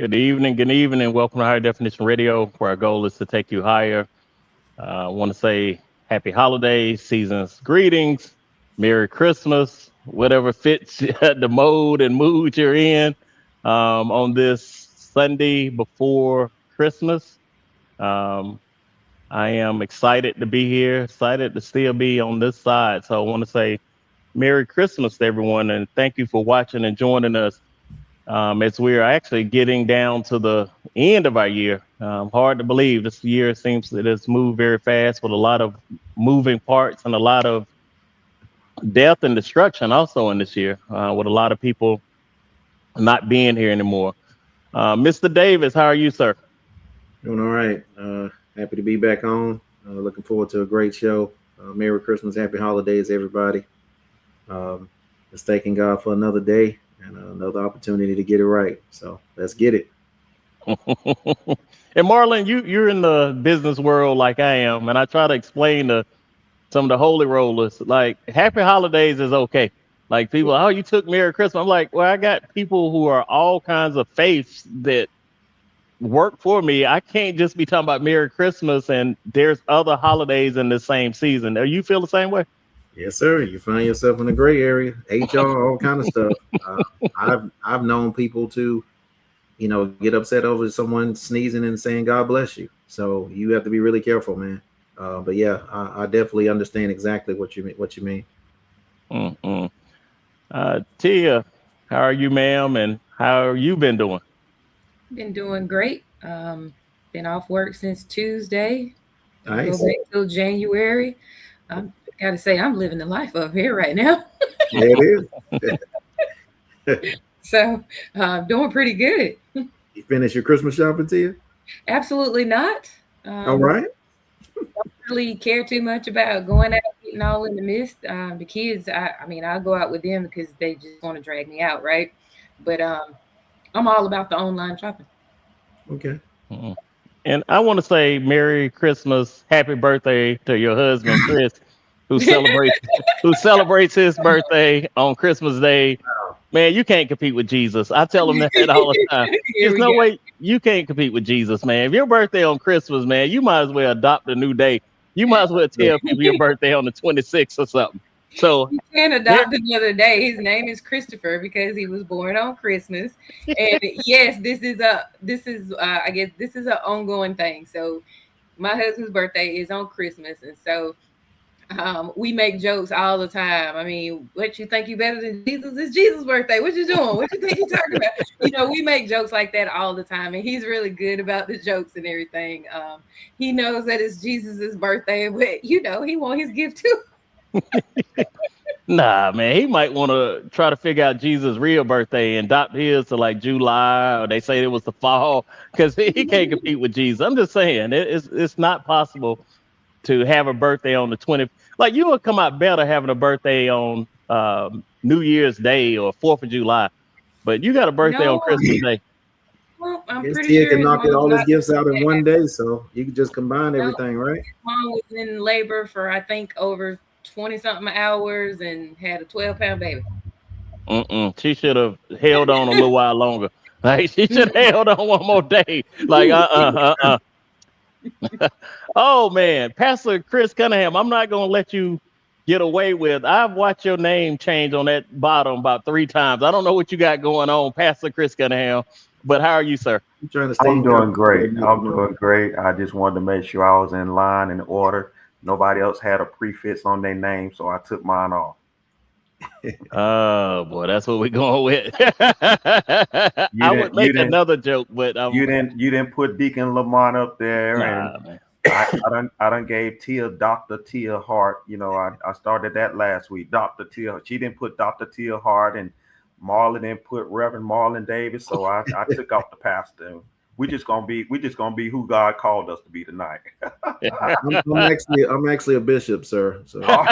Good evening. Welcome to Higher Definition Radio, where our goal is to take you higher. I want to say happy holidays, seasons, greetings, Merry Christmas, whatever fits the mode and mood you're in on this Sunday before Christmas. Um, I am excited to be here, excited to still be on this side. So I want to say Merry Christmas to everyone and thank you for watching and joining us as we're actually getting down to the end of our year. Hard to believe this year seems that it's moved very fast with a lot of moving parts and a lot of death and destruction also in this year with a lot of people not being here anymore. Mr. Davis, how are you, sir? Doing all right. Happy to be back on. Looking forward to a great show. Merry Christmas, Happy Holidays, everybody. Just thanking God for another day and another opportunity to get it right. So let's get it. And Marlon, you're in the business world like I am, and I try to explain to some of the holy rollers like Happy Holidays is okay. Like people, oh, you took Merry Christmas. I'm like, well, I got people who are all kinds of faiths that work for me. I can't just be talking about Merry Christmas and there's other holidays in the same season. Are you feel the same way? Yes, sir. You find yourself in the gray area, HR, all kind of stuff. I've known people to, get upset over someone sneezing and saying God bless you. So you have to be really careful, man. But yeah, I definitely understand exactly what you mean. Mm-mm. Tia, how are you, ma'am? And how have you been doing? Been doing great. Been off work since Tuesday. Don't Nice. go back till January. I gotta say, I'm living the life up here right now. Yeah, it is. So, doing pretty good. You finish your Christmas shopping, Tia? Absolutely not. All right. Don't really care too much about going out getting all in the mist. The kids, I mean, I'll go out with them because they just want to drag me out, right? But I'm all about the online shopping. Okay. Mm-mm. And I want to say Merry Christmas, Happy Birthday to your husband, Chris, who celebrates who celebrates his birthday on Christmas Day. Man, you can't compete with Jesus. I tell him that all the time. Here There's we no go. way you can't compete with Jesus, man. If your birthday on Christmas, man, you might as well adopt a new day. You might as well tell people your birthday on the 26th or something. So, You can yeah, adopt another day. His name is Christopher because he was born on Christmas. And yes, I guess this is an ongoing thing. So my husband's birthday is on Christmas, and so we make jokes all the time. I mean, what you think you better than Jesus? It's Jesus' birthday. What you doing? What you think you talking about? We make jokes like that all the time, and he's really good about the jokes and everything. He knows that it's Jesus's birthday, but he want his gift too. nah, man, he might want to try to figure out Jesus' real birthday and adopt his to like July, or they say it was the fall, because he can't compete with Jesus. I'm just saying, it's not possible to have a birthday on the 20th. Like you would come out better having a birthday on New Year's Day or 4th of July, but you got a birthday on No, Christmas Day. well, I I'm guess pretty Tia sure can his knock it mom all his got gifts out in that. one day, so you can just combine No, everything, right? mom was in labor for I think over 20 something hours and had a 12-pound baby. Mm-mm. She should have held on a little while longer. Like she should have held on one more day. Like Oh man, Pastor Chris Cunningham, I'm not gonna let you get away with. I've watched your name change on that bottom about 3 times. I don't know what you got going on, Pastor Chris Cunningham, but how are you, sir? I'm trying to stay I'm in doing God. great. I'm doing great. I just wanted to make sure I was in line and order. Nobody else had a prefix on their name, so I took mine off. Oh boy, that's what we're going with. I would You make didn't, another joke, but you didn't put Deacon Lamont up there, and nah, man. I done gave Tia Dr. Tia Hart. I started that last week. Dr. Tia. She didn't put Dr. Tia Hart, and Marlon didn't put Reverend Marlon Davis. So I took off the pastor. We just gonna be who God called us to be tonight. I'm actually a bishop, sir. So all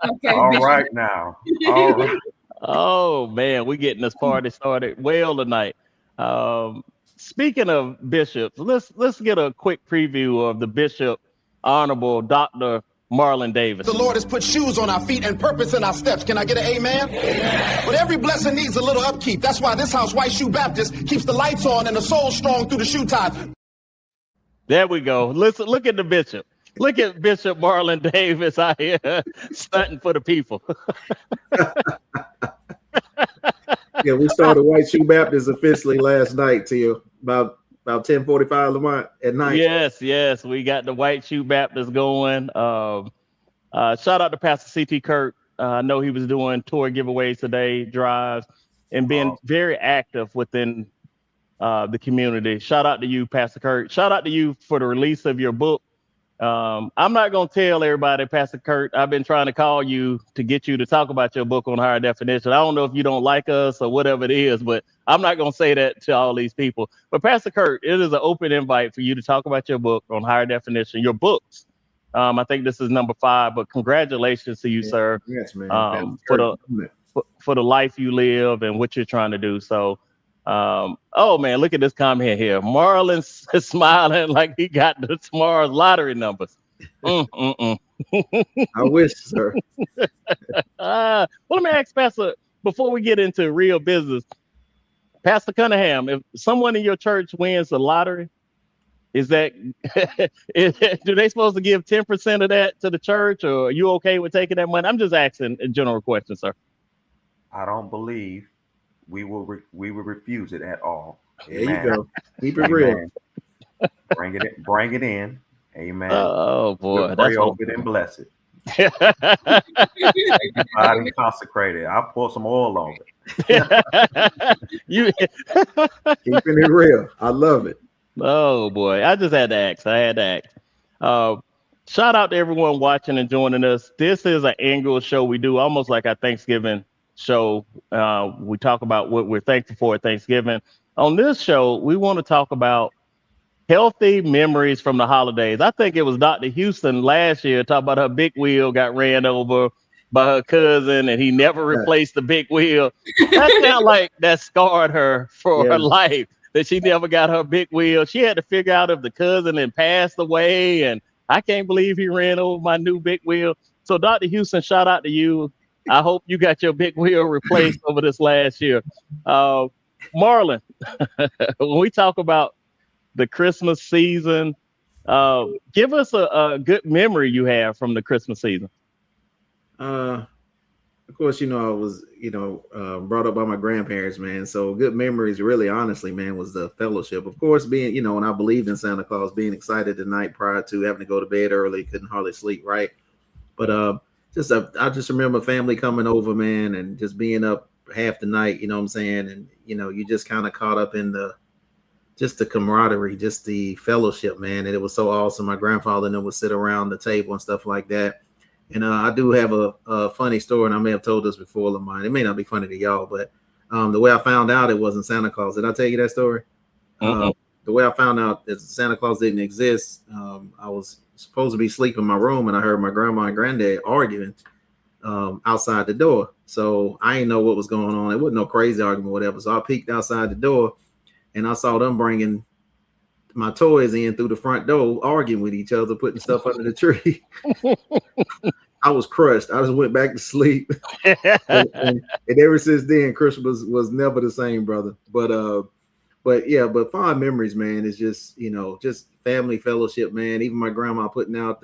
Okay, all Bishop. right now. All right. Oh man, we're getting this party started well tonight. Um, Speaking of bishops, let's get a quick preview of the Bishop Honorable Dr. Marlon Davis. The Lord has put shoes on our feet and purpose in our steps. Can I get an amen? Amen. But every blessing needs a little upkeep. That's why this house, White Shoe Baptist, keeps the lights on and the soul strong through the shoe time. There we go. Listen, look at the bishop. Look at Bishop Marlon Davis out here stunting for the people. Yeah, we started White Shoe Baptist officially last night till about 10:45 Lamont at night. Yes. We got the White Shoe Baptist going. Shout out to Pastor C.T. Kirk. I know he was doing tour giveaways today, drives, and being very active within the community. Shout out to you, Pastor Kirk. Shout out to you for the release of your book. I'm not going to tell everybody, Pastor Kurt, I've been trying to call you to get you to talk about your book on higher definition. I don't know if you don't like us or whatever it is, but I'm not going to say that to all these people. But Pastor Kurt, it is an open invite for you to talk about your book on higher definition, your books. I think this is number 5, but congratulations to you, sir. Yes, man. For the life you live and what you're trying to do. So, oh man, look at this comment here. Marlon's smiling like he got the tomorrow's lottery numbers. I wish, sir. Well, let me ask Pastor, before we get into real business, Pastor Cunningham, if someone in your church wins the lottery, is that do they supposed to give 10% of that to the church, or are you okay with taking that money? I'm just asking a general question, sir. I don't believe we will refuse it at all. There you go. Keep it real. Bring it in. Amen. Oh boy, we'll pray over it and bless it. God and consecrate it. I'll pour some oil on it. You keeping it real. I love it. Oh boy, I just had to ask. Shout out to everyone watching and joining us. This is an annual show we do, almost like our Thanksgiving show. We talk about what we're thankful for at Thanksgiving. On this show, we want to talk about healthy memories from the holidays. I think it was Dr. Houston last year talking about her big wheel got ran over by her cousin and he never replaced the big wheel. That sounds like that scarred her for her life, that she never got her big wheel. She had to figure out if the cousin had passed away, and I can't believe he ran over my new big wheel. So Dr. Houston, shout out to you. I hope you got your big wheel replaced over this last year. Marlon, when we talk about the Christmas season, give us a good memory you have from the Christmas season. Of course, I was, brought up by my grandparents, man. So good memories, really, honestly, man, was the fellowship. Of course, being, when I believed in Santa Claus, being excited the night prior to having to go to bed early, couldn't hardly sleep, right? But I just remember family coming over, man, and just being up half the night, you know what I'm saying? And, you just kind of caught up in the camaraderie, just the fellowship, man. And it was so awesome. My grandfather and them would sit around the table and stuff like that. And I do have a funny story, and I may have told this before, Lamont. It may not be funny to y'all, but the way I found out it wasn't Santa Claus. Did I tell you that story? The way I found out that Santa Claus didn't exist, I was supposed to be sleeping in my room, and I heard my grandma and granddad arguing outside the door. So I didn't know what was going on. It wasn't no crazy argument or whatever. So I peeked outside the door, and I saw them bringing my toys in through the front door, arguing with each other, putting stuff under the tree. I was crushed. I just went back to sleep. and ever since then, Christmas was never the same, brother. But fond memories, man, is just, just family fellowship, man. Even my grandma putting out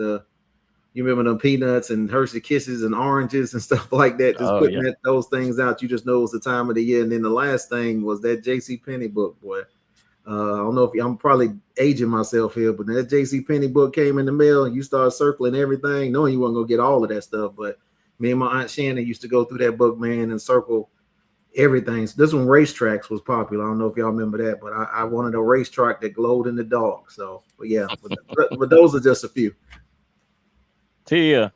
you remember them peanuts and Hershey Kisses and oranges and stuff like that. Just putting those things out. You just know it's the time of the year. And then the last thing was that JCPenney book, boy. I don't know if I'm probably aging myself here, but that JCPenney book came in the mail and you start circling everything, knowing you weren't going to get all of that stuff. But me and my Aunt Shannon used to go through that book, man, and circle everything. So this one, Racetracks, was popular. I don't know if y'all remember that, but I wanted a racetrack that glowed in the dark. So, but yeah, but those are just a few. Tia,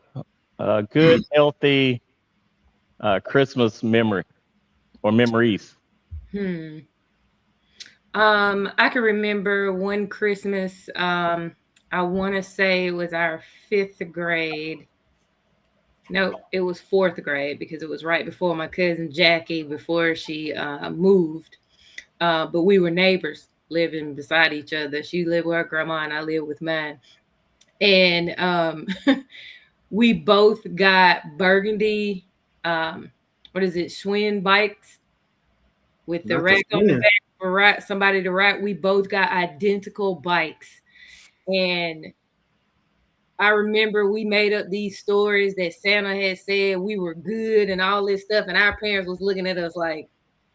good, healthy Christmas memory or memories. I can remember one Christmas. I want to say it was our 5th grade. No, it was 4th grade, because it was right before my cousin Jackie, before she moved. But we were neighbors, living beside each other. She lived with her grandma and I lived with mine. And We both got burgundy, what is it, Schwinn bikes with the Not rack on the Schwinn. back for somebody to ride. We both got identical bikes. And I remember we made up these stories that Santa had said we were good and all this stuff. And our parents was looking at us like,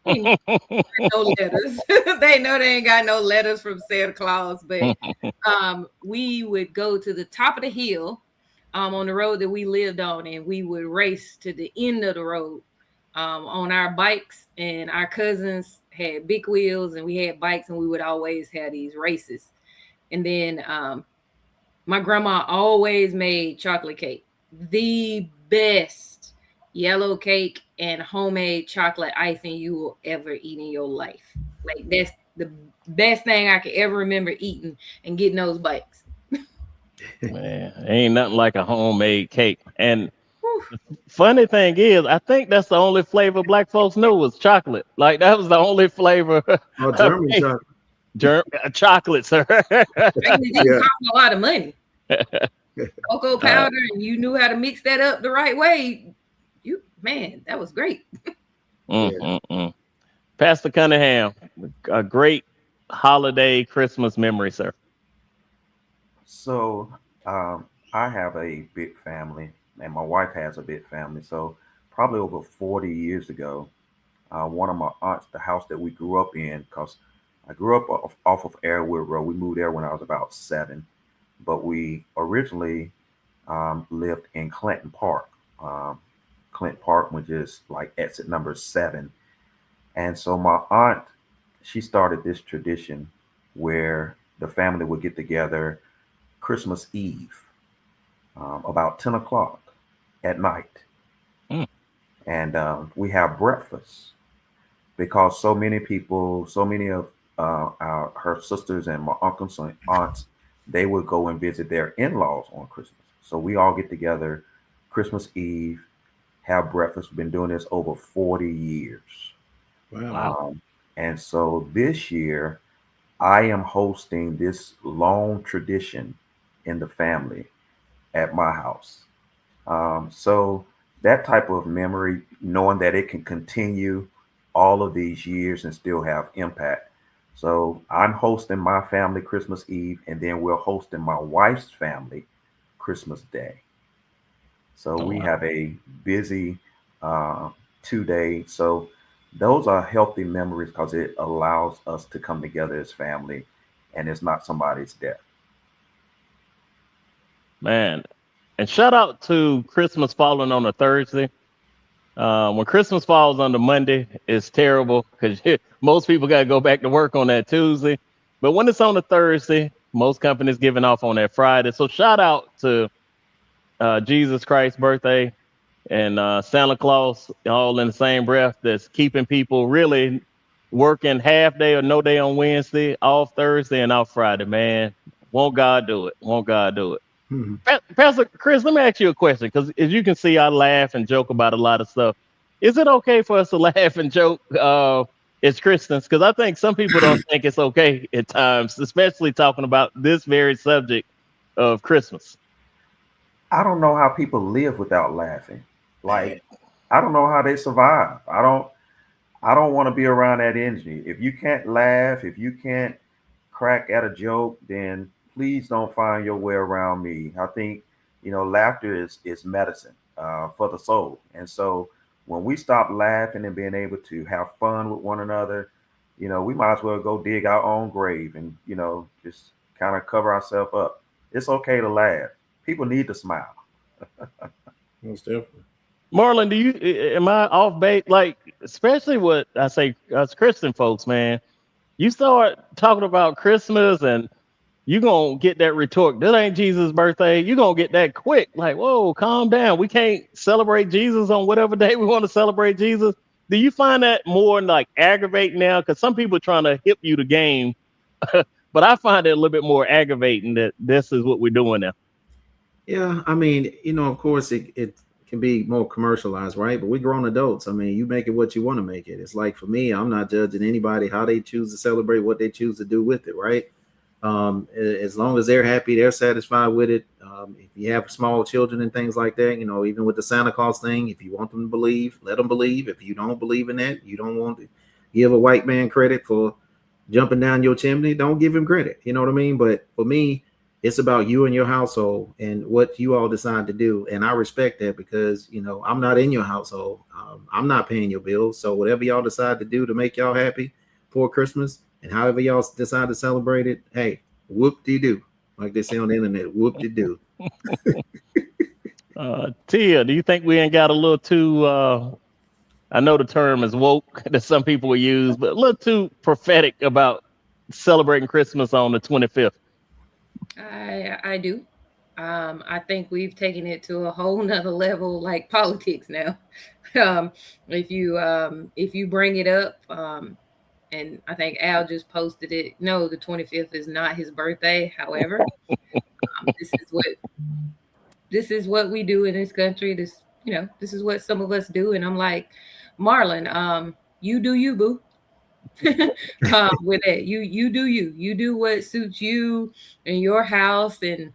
ain't no letters. They know they ain't got no letters from Santa Claus. But we would go to the top of the hill on the road that we lived on, and we would race to the end of the road on our bikes. And our cousins had big wheels and we had bikes, and we would always have these races. And then my grandma always made chocolate cake, the best yellow cake and homemade chocolate icing you will ever eat in your life. Like, that's the best thing I could ever remember eating and getting those bikes. Man, ain't nothing like a homemade cake. And Whew. funny thing is, I think that's the only flavor black folks knew was chocolate. Like, that was the only flavor. Oh, German chocolate. Chocolate, sir. It didn't Yeah. cost a lot of money. Cocoa powder, and you knew how to mix that up the right way. Man, that was great. Pastor Cunningham, a great holiday Christmas memory, sir. So I have a big family, and my wife has a big family. So probably over 40 years ago, one of my aunts, the house that we grew up in, because I grew up off of Airwood Road. We moved there when I was about 7, but we originally lived in Clinton Park. Clinton Park, which is like exit number 7. And so my aunt, she started this tradition where the family would get together Christmas Eve, about 10 o'clock at night. And we have breakfast, because so many people, so many of her sisters and my uncles and aunts, they would go and visit their in-laws on Christmas. So we all get together Christmas Eve, have breakfast. We've been doing this over 40 years. Wow. And so this year, I am hosting this long tradition in the family at my house. So that type of memory, knowing that it can continue all of these years and still have impact. So I'm hosting my family Christmas Eve, and then we're hosting my wife's family Christmas Day. So we have a busy 2 days. So those are healthy memories because it allows us to come together as family, and it's not somebody's death. Man, and shout out to Christmas falling on a Thursday. When Christmas falls on the Monday, it's terrible because most people got to go back to work on that Tuesday. But when it's on a Thursday, most companies giving off on that Friday. So shout out to Jesus Christ's birthday and Santa Claus, all in the same breath, that's keeping people really working half day or no day on Wednesday, off Thursday and off Friday, man. Won't God do it? Won't God do it? Pastor Chris, let me ask you a question, because as you can see, I laugh and joke about a lot of stuff. Is it okay for us to laugh and joke as Christians? Because I think some people don't think it's okay at times, especially talking about this very subject of Christmas. I don't know how people live without laughing. Like, I don't know how they survive. I don't want to be around that energy. If you can't laugh, if you can't crack at a joke, then please don't find your way around me. I think, laughter is medicine for the soul. And so when we stop laughing and being able to have fun with one another, we might as well go dig our own grave and, just kind of cover ourselves up. It's okay to laugh. People need to smile. Most definitely. Marlon, am I off base? Like, especially what I say, us Christian folks, man, you start talking about Christmas and you're going to get that retort. That ain't Jesus' birthday. You're going to get that quick. Like, whoa, calm down. We can't celebrate Jesus on whatever day we want to celebrate Jesus. Do you find that more like aggravating now? Because some people are trying to hip you the game. But I find it a little bit more aggravating that this is what we're doing now. Yeah, I mean, of course it can be more commercialized, right? But we're grown adults. I mean, you make it what you want to make it. It's like, for me, I'm not judging anybody how they choose to celebrate, what they choose to do with it, right? As long as they're happy, they're satisfied with it. If you have small children and things like that, even with the Santa Claus thing, if you want them to believe, let them believe. If you don't believe in that, you don't want to give a white man credit for jumping down your chimney, don't give him credit. You know what I mean? But for me, it's about you and your household and what you all decide to do. And I respect that because, I'm not in your household. I'm not paying your bills. So whatever y'all decide to do to make y'all happy for Christmas and however y'all decide to celebrate it, hey, whoop-de-doo. Like they say on the internet, whoop-de-doo. Tia, do you think we ain't got a little too, I know the term is woke that some people will use, but a little too prophetic about celebrating Christmas on the 25th? I do. I think we've taken it to a whole nother level, like politics now. If you bring it up, and I think Al just posted it. No, the 25th is not his birthday. However, this is what we do in this country. This is what some of us do. And I'm like, Marlon, you do you, boo. With it, you do what suits you and your house, and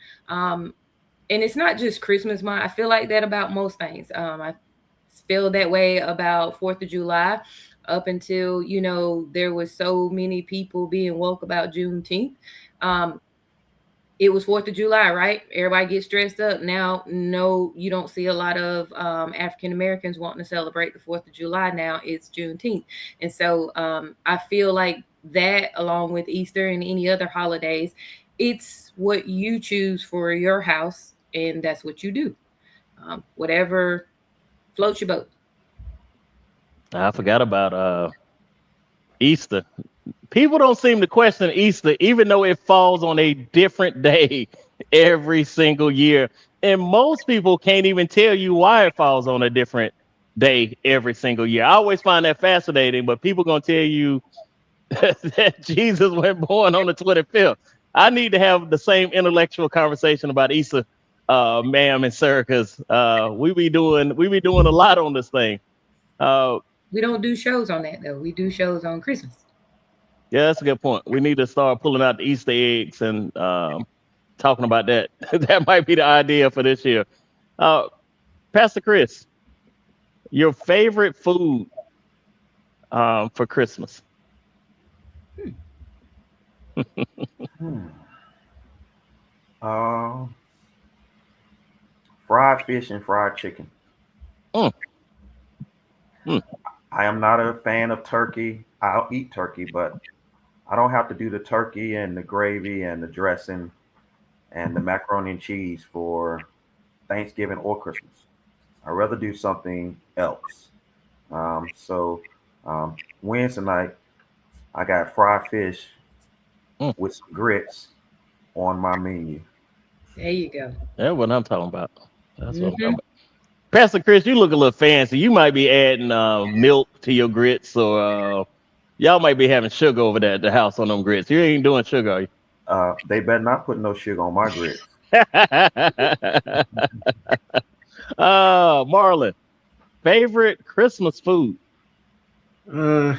it's not just Christmas month. I feel like that about most things. I feel that way about 4th of July. Up until, there was so many people being woke about Juneteenth. It was 4th of July, right? Everybody gets dressed up. Now, no, you don't see a lot of African Americans wanting to celebrate the 4th of July. Now it's Juneteenth. And so I feel like that, along with Easter and any other holidays, it's what you choose for your house, and that's what you do. Whatever floats your boat. I forgot about Easter. People don't seem to question Easter, even though it falls on a different day every single year. And most people can't even tell you why it falls on a different day every single year. I always find that fascinating, but people going to tell you that Jesus was born on the 25th. I need to have the same intellectual conversation about Easter, ma'am and sir, because we be doing a lot on this thing. We don't do shows on that, though. We do shows on Christmas. Yeah, that's a good point. We need to start pulling out the Easter eggs and talking about that. That might be the idea for this year. Pastor Chris, your favorite food for Christmas? Fried fish and fried chicken. I am not a fan of turkey. I'll eat turkey, but I don't have to do the turkey and the gravy and the dressing and the macaroni and cheese for Thanksgiving or Christmas. I'd rather do something else. So Wednesday night, I got fried fish with some grits on my menu. There you go. That's what I'm talking about. That's what I'm talking about. Pastor Chris, you look a little fancy. You might be adding milk to your grits, or y'all might be having sugar over there at the house on them grits. You ain't doing sugar, are you? They better not put no sugar on my grits. Marlon, favorite Christmas food? I'm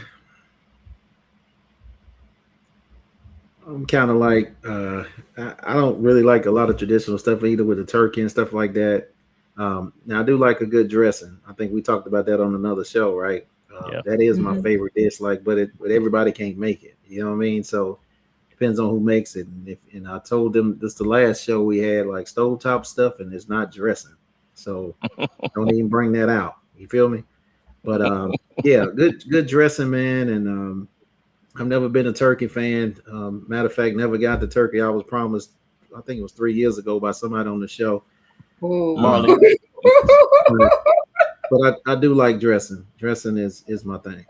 kind of like I don't really like a lot of traditional stuff either with the turkey and stuff like that. Now I do like a good dressing. I think we talked about that on another show, right? Yeah. That is my favorite dish. But everybody can't make it. You know what I mean? So depends on who makes it. And I told them this the last show we had, like stovetop stuff, and it's not dressing. So don't even bring that out. You feel me? But yeah, good dressing, man. And I've never been a turkey fan. Matter of fact, never got the turkey I was promised. I think it was 3 years ago by somebody on the show. Marlon. But I do like dressing. Dressing is my thing.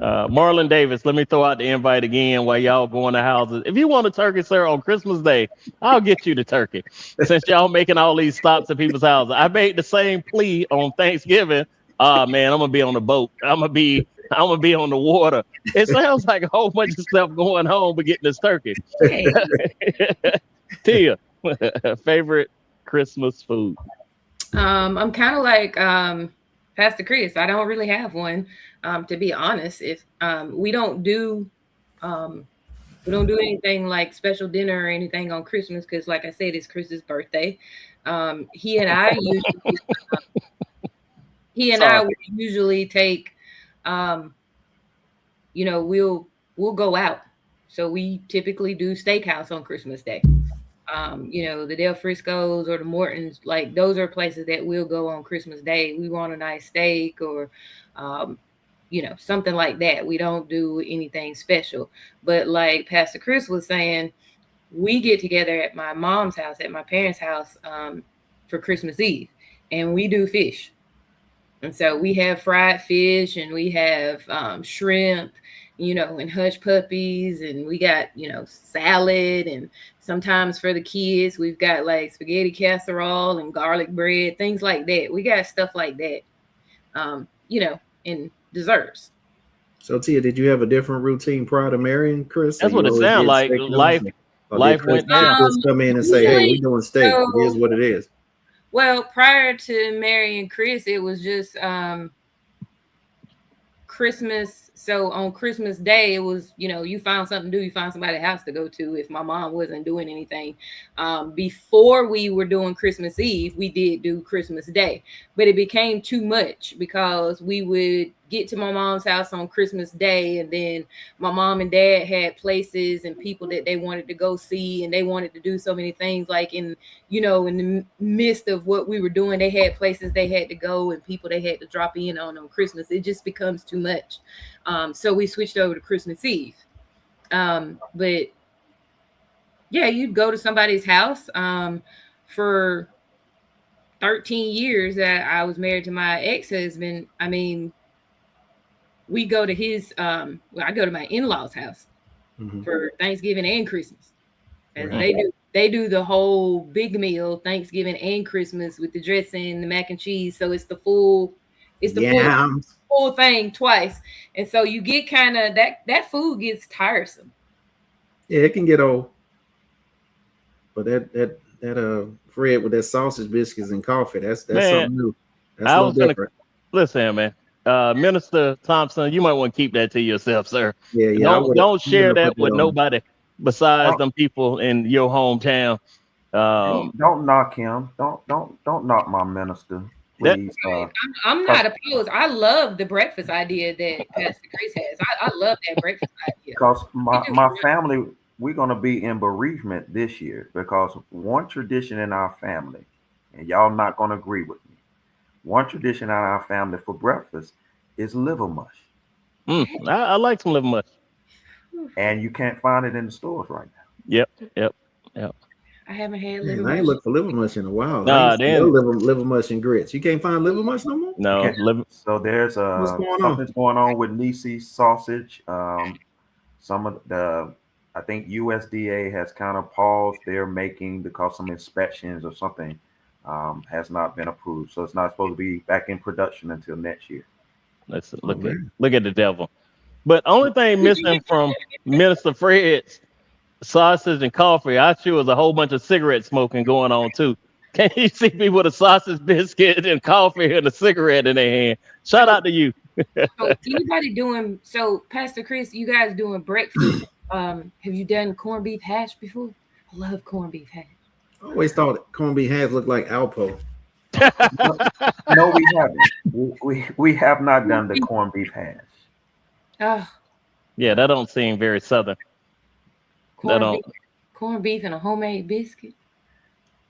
Marlon Davis, let me throw out the invite again while y'all going to houses. If you want a turkey, sir, on Christmas Day, I'll get you the turkey. Since y'all making all these stops at people's houses. I made the same plea on Thanksgiving. Man, I'm gonna be on the boat. I'm gonna be on the water. It sounds like a whole bunch of stuff going on, but getting this turkey. Hey. Tia, favorite Christmas food? I'm kind of like Pastor Chris. I don't really have one, to be honest. If we don't do We don't do anything like special dinner or anything on Christmas because, like I said, it's Chris's birthday. He and I usually, would usually take, we'll go out. So we typically do steakhouse on Christmas Day. The Del Frisco's or the Mortons, like those are places that we'll go on Christmas Day. We want a nice steak or, something like that. We don't do anything special. But like Pastor Chris was saying, we get together at my mom's house, at my parents' house, for Christmas Eve, and we do fish. And so we have fried fish and we have shrimp, and hush puppies, and we got, salad, and sometimes for the kids, we've got like spaghetti casserole and garlic bread, things like that. We got stuff like that, and desserts. So Tia, did you have a different routine prior to marrying Chris? That's what it sounds like. Life went down. Just come in and say, "Hey, we're doing steak. Here's what it is." Well, prior to marrying Chris, it was just Christmas. So on Christmas Day, it was, you found something to do. You found somebody's house to go to. If my mom wasn't doing anything, before we were doing Christmas Eve, we did do Christmas Day, but it became too much because we would get to my mom's house on Christmas Day, and then my mom and dad had places and people that they wanted to go see, and they wanted to do so many things. Like in the midst of what we were doing, they had places they had to go and people they had to drop in on Christmas. It just becomes too much. So we switched over to Christmas Eve. But yeah, you'd go to somebody's house. For 13 years that I was married to my ex-husband, I mean, we go to his, I go to my in-laws' house for Thanksgiving and Christmas. And they do the whole big meal, Thanksgiving and Christmas, with the dressing, the mac and cheese. So it's the full thing twice. And so you get kind of that food gets tiresome. Yeah, it can get old. But that Fred with that sausage biscuits and coffee, that's something new. That's a little different. Listen, man. Minister Thompson, you might want to keep that to yourself, sir. Yeah. Don't share that with nobody besides them people in your hometown. Don't knock him. Don't knock my minister. Please. I'm not opposed. I love the breakfast idea that Pastor Grace has. I love that breakfast idea. Because my family, we're gonna be in bereavement this year because one tradition in our family, and y'all not gonna agree with me. One tradition in our family for breakfast is liver mush. I like some liver mush. And you can't find it in the stores right now. Yep. I haven't had liver mush. I ain't looked for liver mush in a while. Liver mush and grits. You can't find liver mush no more? No. So there's something's going on with Nisi's sausage. Some of the, I think USDA has kind of paused their making because some inspections or something has not been approved. So it's not supposed to be back in production until next year. Let's look at the devil. But only thing missing from Minister Fred's sausage and coffee, I sure was a whole bunch of cigarette smoking going on too. Can you see me with a sausage biscuit and coffee and a cigarette in their hand? Shout out to you. So Pastor Chris, you guys doing breakfast? Have you done corned beef hash before? I love corned beef hash. I always thought corned beef hash looked like Alpo. No, we haven't. We have not done the corned beef hash. Yeah, that don't seem very southern. Corned beef and a homemade biscuit.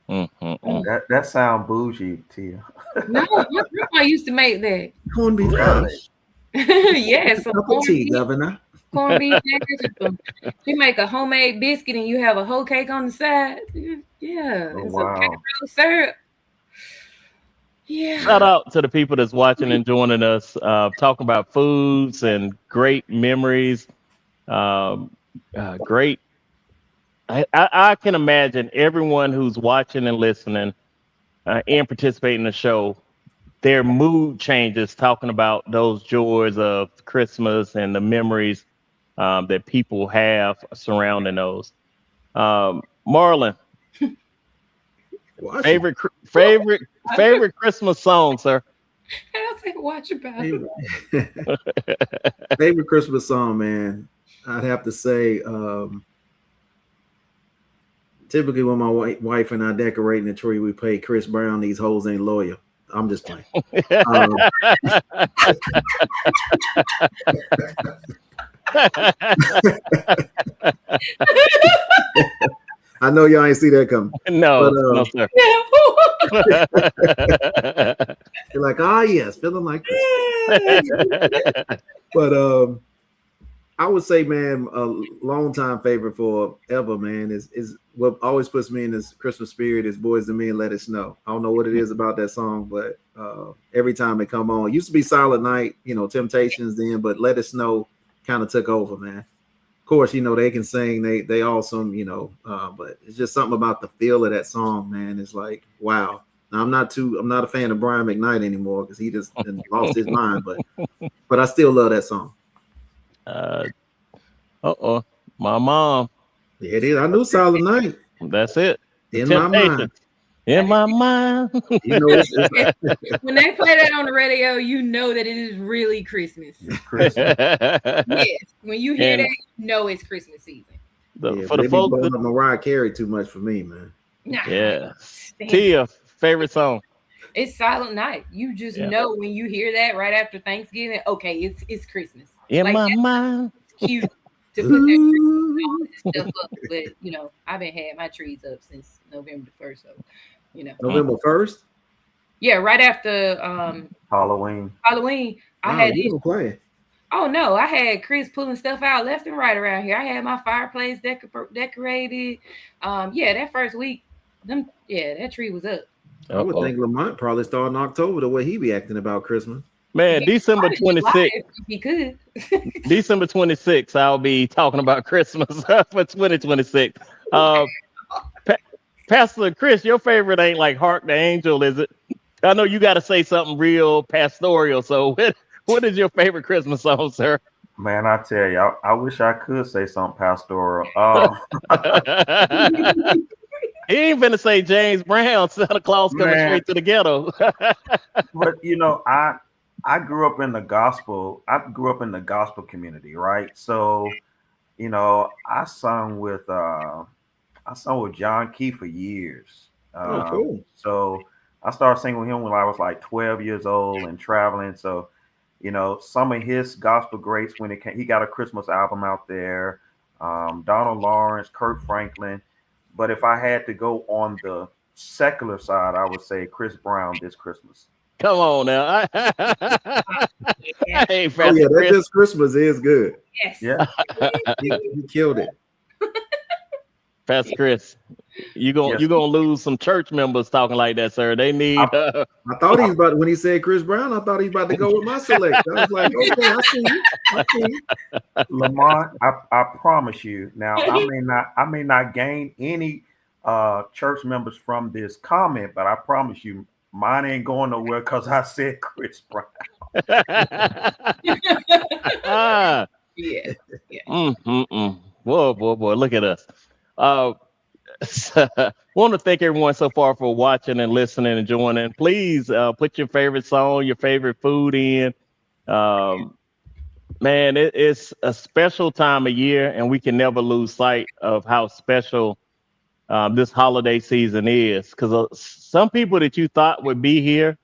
That sound bougie, Tia. No, my grandma used to make that. Corned beef hash. Yes, cup of tea, Governor. Corned beef hash. You make a homemade biscuit and you have a whole cake on the side. Yeah, and some caramel syrup. Yeah. Shout out to the people that's watching and joining us, talking about foods and great memories. Great. I can imagine everyone who's watching and listening and participating in the show, their mood changes talking about those joys of Christmas and the memories that people have surrounding those. Marlon, favorite Christmas song, sir? I say watch about it. Favorite Christmas song, man. I'd have to say, typically when my wife and I decorating the tree, we play Chris Brown. These hoes ain't loyal. I'm just playing. I know y'all ain't see that coming. No, no, sir. You're like, oh yes, feeling like this. But I would say, man, a longtime favorite forever, man, is what always puts me in this Christmas spirit is Boys to Men, Let It Snow. I don't know what it is about that song, but every time it come on, it used to be Silent Night, Temptations then, but Let It Snow kind of took over, man. Of course, they can sing, they awesome, but it's just something about the feel of that song, man. It's like, wow. Now, I'm not a fan of Brian McKnight anymore because he just lost his mind, but I still love that song. My mom. Yeah, it is. I knew Silent Night. That's it. In my mind. In my mind. When they play that on the radio, you know that it is really Christmas. Christmas. Yes. When you hear that, you know it's Christmas season. For the folks that Mariah Carey too much for me, man. Nah. Yeah. Tia, favorite song. It's Silent Night. You just know when you hear that right after Thanksgiving, okay, it's Christmas. In my mind. It's cute to put that stuff up, but I haven't had my trees up since November the 1st, so November 1st? Yeah, right after Halloween. I had you were playing. Oh no, I had Chris pulling stuff out left and right around here. I had my fireplace decorated. That first week, that tree was up. I would think Lamont probably started in October the way he be acting about Christmas. Man, December 26th. He could. December 26th, I'll be talking about Christmas for 2026. Pastor Chris, your favorite ain't like Hark the Angel, is it? I know you got to say something real pastoral. So what is your favorite Christmas song, sir? Man, I tell you, I wish I could say something pastoral. He ain't finna say James Brown, Santa Claus coming straight to the ghetto. But I grew up in the gospel. I grew up in the gospel community, right? So, I sung with John Key for years. Cool. So I started singing with him when I was like 12 years old and traveling. So, some of his gospel greats when it came, he got a Christmas album out there. Donald Lawrence, Kirk Franklin. But if I had to go on the secular side, I would say Chris Brown this Christmas. Come on now. Hey, This Christmas is good. Yes. Yeah. He killed it. Pastor Chris, you gonna lose some church members talking like that, sir. They need. I thought he's about when he said Chris Brown. I thought he's about to go with my selection. I was like, okay, I see you. Lamont, I promise you. Now, I may not gain any church members from this comment, but I promise you, mine ain't going nowhere because I said Chris Brown. Yeah. Boy, look at us. Want to thank everyone so far for watching and listening and joining. Please put your favorite song, your favorite food in. Man, it's a special time of year, and we can never lose sight of how special this holiday season is. Because some people that you thought would be here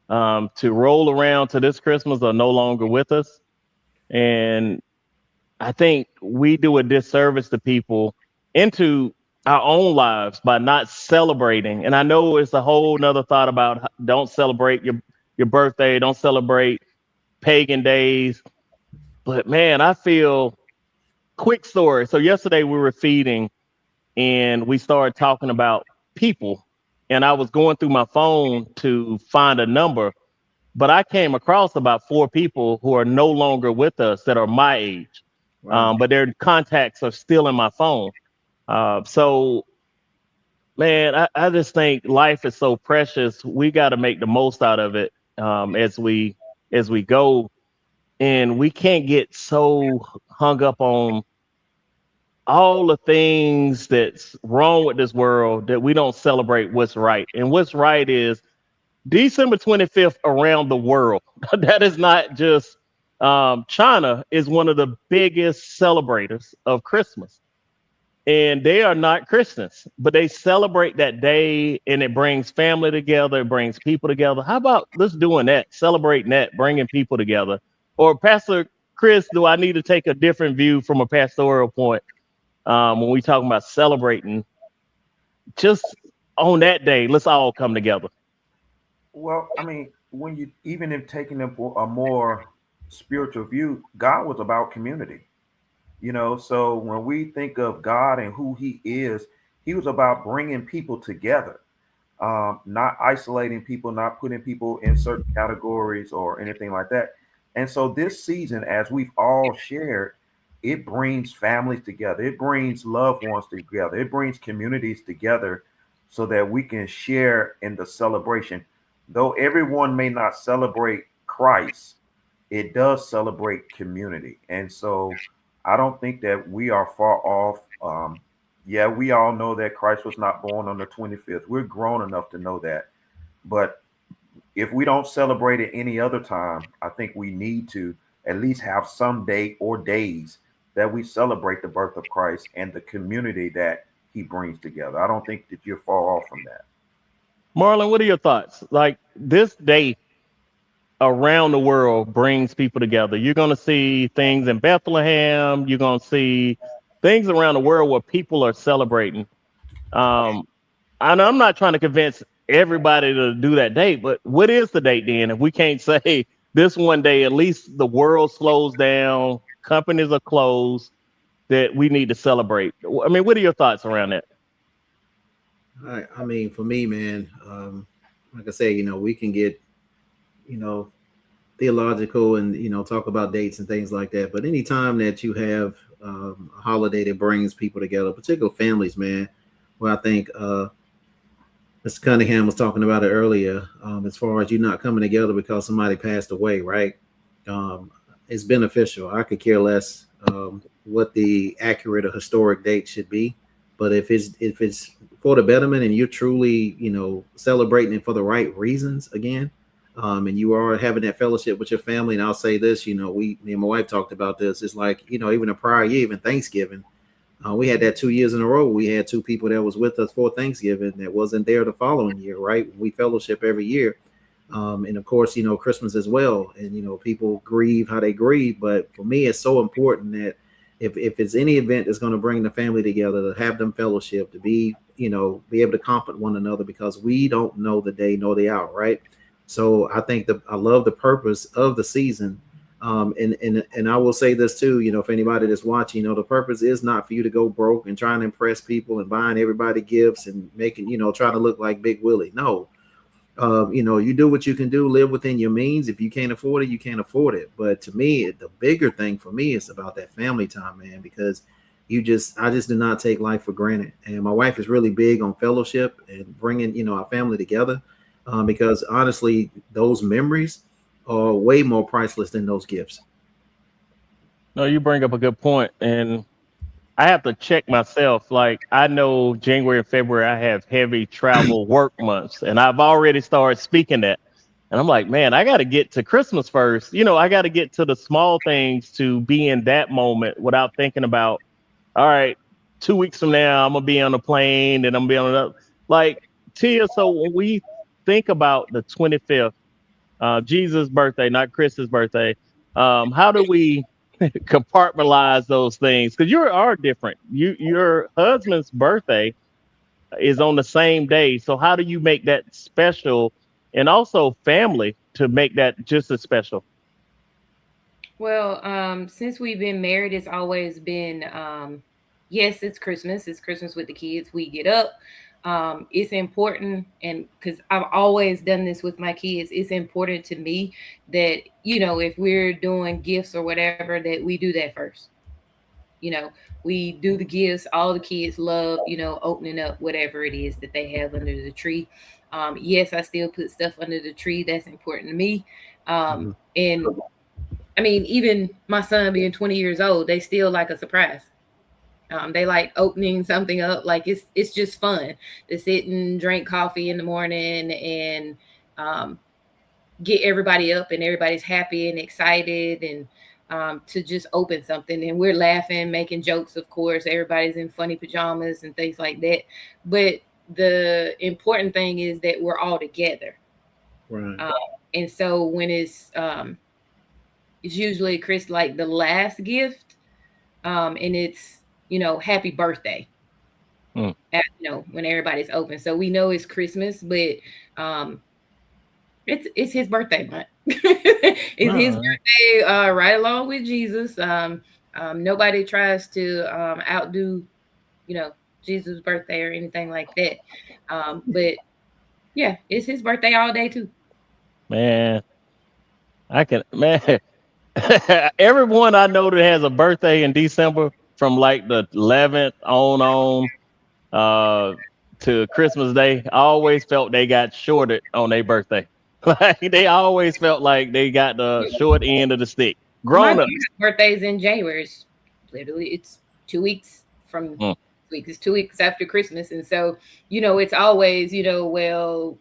to roll around to this Christmas are no longer with us. And I think we do a disservice to people into our own lives by not celebrating. And I know it's a whole nother thought about don't celebrate your birthday, don't celebrate pagan days. But man, I feel quick story. So yesterday we were feeding and we started talking about people. And I was going through my phone to find a number, but I came across about 4 people who are no longer with us that are my age. Wow. But their contacts are still in my phone. So, man, I just think life is so precious. We got to make the most out of it as we go. And we can't get so hung up on all the things that's wrong with this world that we don't celebrate what's right. And what's right is December 25th around the world. That is not just China is one of the biggest celebrators of Christmas. And they are not Christians, but they celebrate that day and it brings family together, it brings people together. How about let's doing that, celebrating that, bringing people together? Or Pastor Chris, do I need to take a different view from a pastoral point when we talking about celebrating just on that day? Let's all come together. Well, I mean, when you even in taking a more spiritual view, God was about community. So when we think of God and who he was about bringing people together, not isolating people, not putting people in certain categories or anything like that. And so this season, as we've all shared, it brings families together, it brings loved ones together, it brings communities together so that we can share in the celebration. Though everyone may not celebrate Christ, it does celebrate community. And so I don't think that we are far off. Yeah, we all know that Christ was not born on the 25th. We're grown enough to know that. But if we don't celebrate it any other time, I think we need to at least have some day or days that we celebrate the birth of Christ and the community that he brings together. I don't think that you're far off from that. Marlon, what are your thoughts? Like this day around the world brings people together. You're going to see things in Bethlehem. You're going to see things around the world where people are celebrating. And I'm not trying to convince everybody to do that date, but what is the date then? If we can't say this one day, at least the world slows down, companies are closed, that we need to celebrate. I mean, what are your thoughts around that? I mean, for me, man, like I say, we can get, theological and, talk about dates and things like that. But anytime that you have a holiday that brings people together, particular families, man, well, I think Mr. Cunningham was talking about it earlier, as far as you not coming together because somebody passed away, right? It's beneficial. I could care less what the accurate or historic date should be. But if it's for the betterment and you're truly, celebrating it for the right reasons again, and you are having that fellowship with your family, and I'll say this, me and my wife talked about this. It's like, even a prior year, even Thanksgiving, we had that 2 years in a row. We had two people that was with us for Thanksgiving that wasn't there the following year, right? We fellowship every year. And of course, Christmas as well. And, people grieve how they grieve. But for me, it's so important that if it's any event that's going to bring the family together, to have them fellowship, to be able to comfort one another, because we don't know the day nor the hour, right? So I think I love the purpose of the season. And I will say this too, for anybody that's watching, the purpose is not for you to go broke and trying to impress people and buying everybody gifts and making, trying to look like Big Willie. No. You do what you can do, live within your means. If you can't afford it, you can't afford it. But to me, the bigger thing for me is about that family time, man, because I just do not take life for granted. And my wife is really big on fellowship and bringing, our family together, because honestly, those memories are way more priceless than those gifts. No, you bring up a good point, and I have to check myself. Like I know January and February, I have heavy travel work months, and I've already started speaking that. And I'm like, man, I got to get to Christmas first. I got to get to the small things to be in that moment without thinking about, all right, 2 weeks from now, I'm going to be on a plane and I'm going to be on another. Like, Tia, so when we think about the 25th, Jesus' birthday, not Chris's birthday, how do we compartmentalize those things? Because you are different. Your husband's birthday is on the same day. So how do you make that special, and also family to make that just as special? Well, since we've been married, it's always been, yes, it's Christmas. It's Christmas with the kids. We get up. It's important, and because I've always done this with my kids, it's important to me that, if we're doing gifts or whatever, that we do that first. We do the gifts. All the kids love, opening up whatever it is that they have under the tree. Yes, I still put stuff under the tree. That's important to me. And I mean, even my son being 20 years old, they still like a surprise. They like opening something up. Like it's just fun to sit and drink coffee in the morning and get everybody up and everybody's happy and excited and to just open something. And we're laughing, making jokes, of course. Everybody's in funny pajamas and things like that. But the important thing is that we're all together. Right. And so when it's usually Chris like the last gift, and it's happy birthday. When everybody's open, so we know it's Christmas, but it's his birthday month. It's his birthday, right along with Jesus. Nobody tries to outdo, Jesus' birthday or anything like that. But yeah, it's his birthday all day too. Man, everyone I know that has a birthday in December from like the 11th on to Christmas Day, I always felt they got shorted on their birthday. Like they always felt like they got the short end of the stick. Grown up birthdays in January. It's 2 weeks from weeks. It's 2 weeks after Christmas, and so it's always well,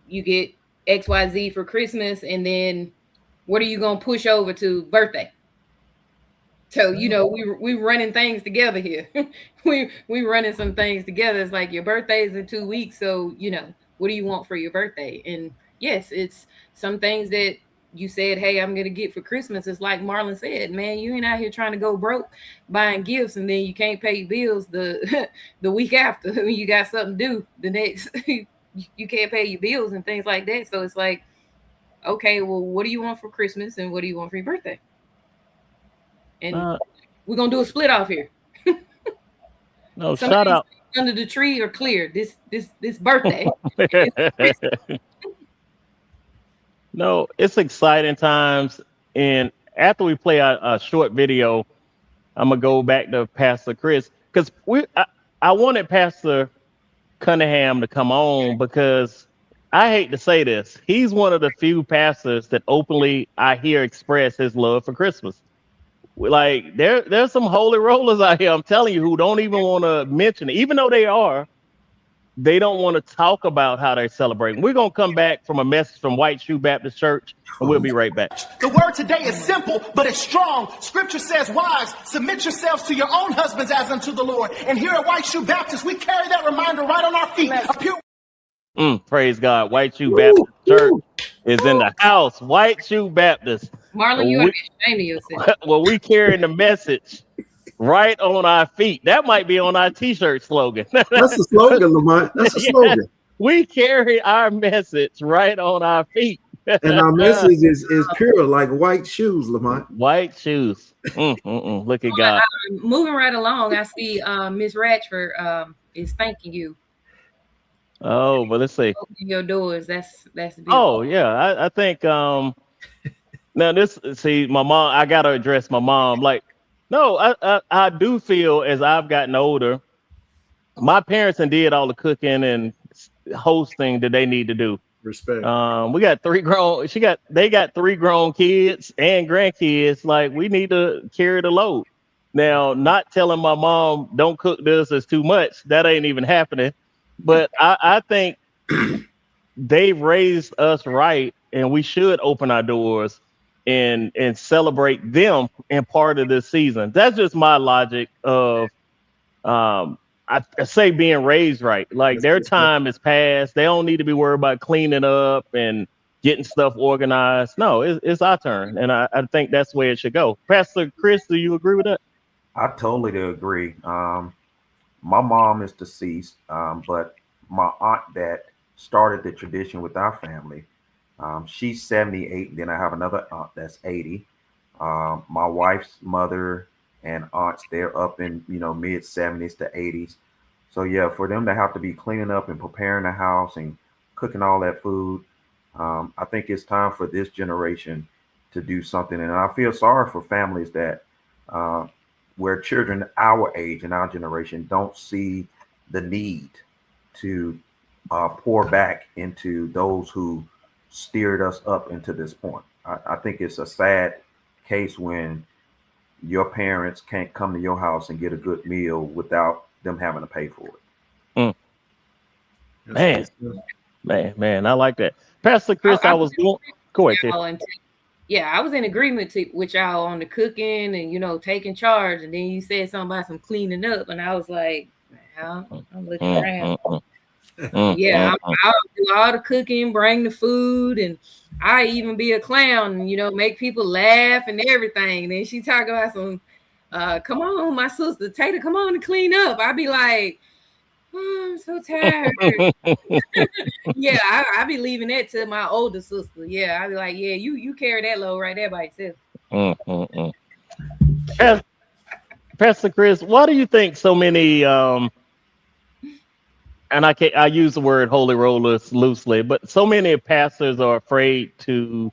you get XYZ for Christmas, and then what are you gonna push over to birthday? So we running things together here. we running some things together. It's like your birthday's in 2 weeks, so what do you want for your birthday? And yes, it's some things that you said, hey, I'm gonna get for Christmas. It's like Marlon said, man, you ain't out here trying to go broke buying gifts, and then you can't pay your bills the week after when you got something due the next. You can't pay your bills and things like that. So it's like, okay, well, what do you want for Christmas and what do you want for your birthday? And we're gonna do a split off here. No, shout out under the tree or clear this birthday. No, it's exciting times. And after we play a short video, I'm gonna go back to Pastor Chris because I wanted Pastor Cunningham to come on because I hate to say this, he's one of the few pastors that openly I hear express his love for Christmas. Like there's some holy rollers out here, I'm telling you, who don't even want to mention it, even though they don't want to talk about how they're celebrating. We're going to come back from a message from White Shoe Baptist Church, and we'll be right back. The word today is simple, but it's strong. Scripture says, wives, submit yourselves to your own husbands as unto the Lord. And here at White Shoe Baptist, we carry that reminder right on our feet. Praise God. White Shoe Baptist Church is in the house. White Shoe Baptist. Marlon, you are ashamed of yourself. Well, we carrying the message right on our feet. That might be on our t-shirt slogan. That's the slogan, Lamont. That's the slogan. We carry our message right on our feet. And our message is pure, like white shoes, Lamont. White shoes. Look at God. Moving right along, I see Miss Ratchford is thanking you. Oh, but let's see. Open your doors. That's beautiful. Oh, yeah. I think now my mom, I gotta address my mom. Like, no, I do feel as I've gotten older, my parents did all the cooking and hosting that they need to do. Respect. We got they got 3 grown kids and grandkids. Like, we need to carry the load. Now, not telling my mom don't cook this is too much. That ain't even happening. But I think they've raised us right, and we should open our doors and celebrate them in part of this season. That's just my logic of I say being raised right. Like, their time is past. They don't need to be worried about cleaning up and getting stuff organized. No, it's our turn, and I think that's the way it should go. Pastor Chris, do you agree with that? I totally agree. My mom is deceased, but my aunt that started the tradition with our family, she's 78. And then I have another aunt that's 80. My wife's mother and aunts, they're up in mid 70s to 80s. So yeah, for them to have to be cleaning up and preparing the house and cooking all that food, I think it's time for this generation to do something. And I feel sorry for families that where children our age and our generation don't see the need to pour back into those who steered us up into this point. I think it's a sad case when your parents can't come to your house and get a good meal without them having to pay for it. Man, Man, I like that. Pastor Chris, I was going. Go ahead, Tiff. Yeah, I was in agreement with y'all on the cooking and taking charge, and then you said something about some cleaning up, and I was like, I'm looking around. Yeah, I'll do all the cooking, bring the food, and I even be a clown and make people laugh and everything. And then she talk about some, come on, my sister Tater, come on and clean up. I'd be like, oh, I'm so tired. Yeah, I be leaving that to my older sister. Yeah, I'd be like, yeah, you carry that load right there by yourself. Pastor Chris, why do you think so many and I use the word holy rollers loosely, but so many pastors are afraid to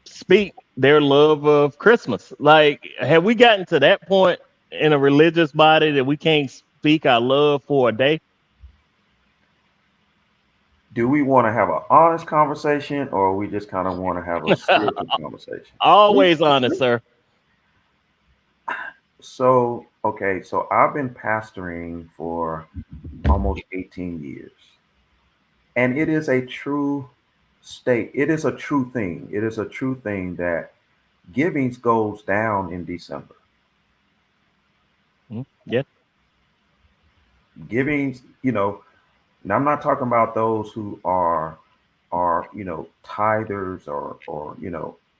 speak their love of Christmas? Like, have we gotten to that point in a religious body that we can't speak our love for a day? Do we want to have an honest conversation, or we just kind of want to have a spiritual conversation? Always honest, sir. So, okay, so I've been pastoring for almost 18 years. And it is a true state. It is a true thing. It is a true thing that givings goes down in December. Yeah. Givings, now I'm not talking about those who are tithers or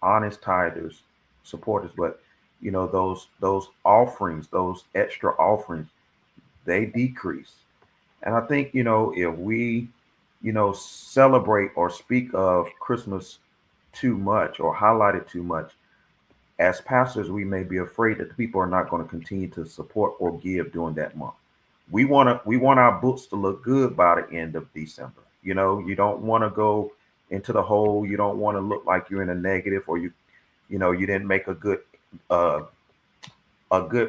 honest tithers, supporters, but those offerings, those extra offerings, they decrease. And I think if we celebrate or speak of Christmas too much or highlight it too much, as pastors, we may be afraid that people are not going to continue to support or give during that month. We want our books to look good by the end of December. You don't want to go into the hole. You don't want to look like you're in a negative, or you didn't make a good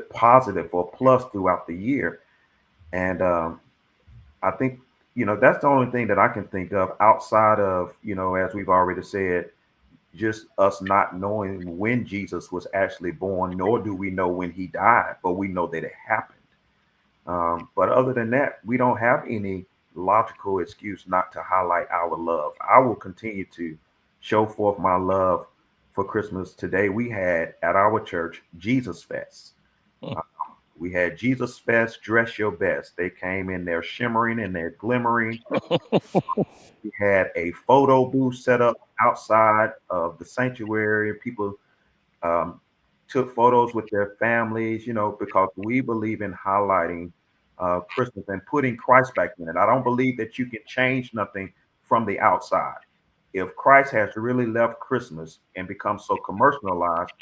positive or plus throughout the year. And I think that's the only thing that I can think of outside of as we've already said, just us not knowing when Jesus was actually born, nor do we know when he died, but we know that it happened. But other than that, we don't have any logical excuse not to highlight our love. I will continue to show forth my love for Christmas. Today we had at our church Jesus Fest. We had Jesus Fest, dress your best. They came in there shimmering and they're glimmering. We had a photo booth set up outside of the sanctuary. People took photos with their families, because we believe in highlighting Christmas and putting Christ back in it. I don't believe that you can change nothing from the outside. If Christ has really left Christmas and become so commercialized,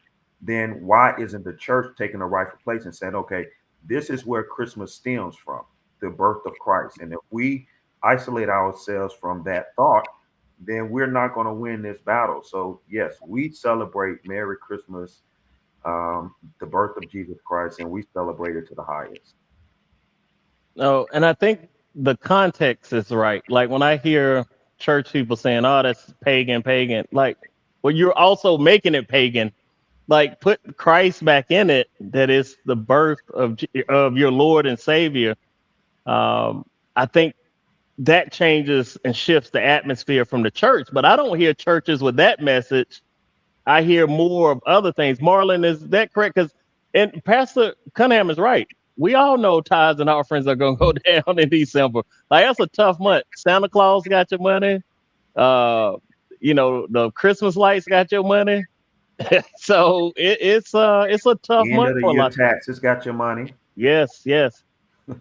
then why isn't the church taking a rightful place and saying, okay, this is where Christmas stems from, the birth of Christ. And if we isolate ourselves from that thought, then we're not going to win this battle. So yes, we celebrate Merry Christmas, the birth of Jesus Christ, and we celebrate it to the highest. No, and I think the context is right. Like when I hear church people saying, "Oh, that's pagan," like, well, you're also making it pagan. Like, put Christ back in it. That is the birth of your Lord and Savior. I think that changes and shifts the atmosphere from the church. But I don't hear churches with that message. I hear more of other things. Marlon, is that correct? And Pastor Cunningham is right. We all know tithes and offerings are going to go down in December. Like, that's a tough month. Santa Claus got your money. The Christmas lights got your money. So it's a tough month for a lot. Taxes got your money. Yes.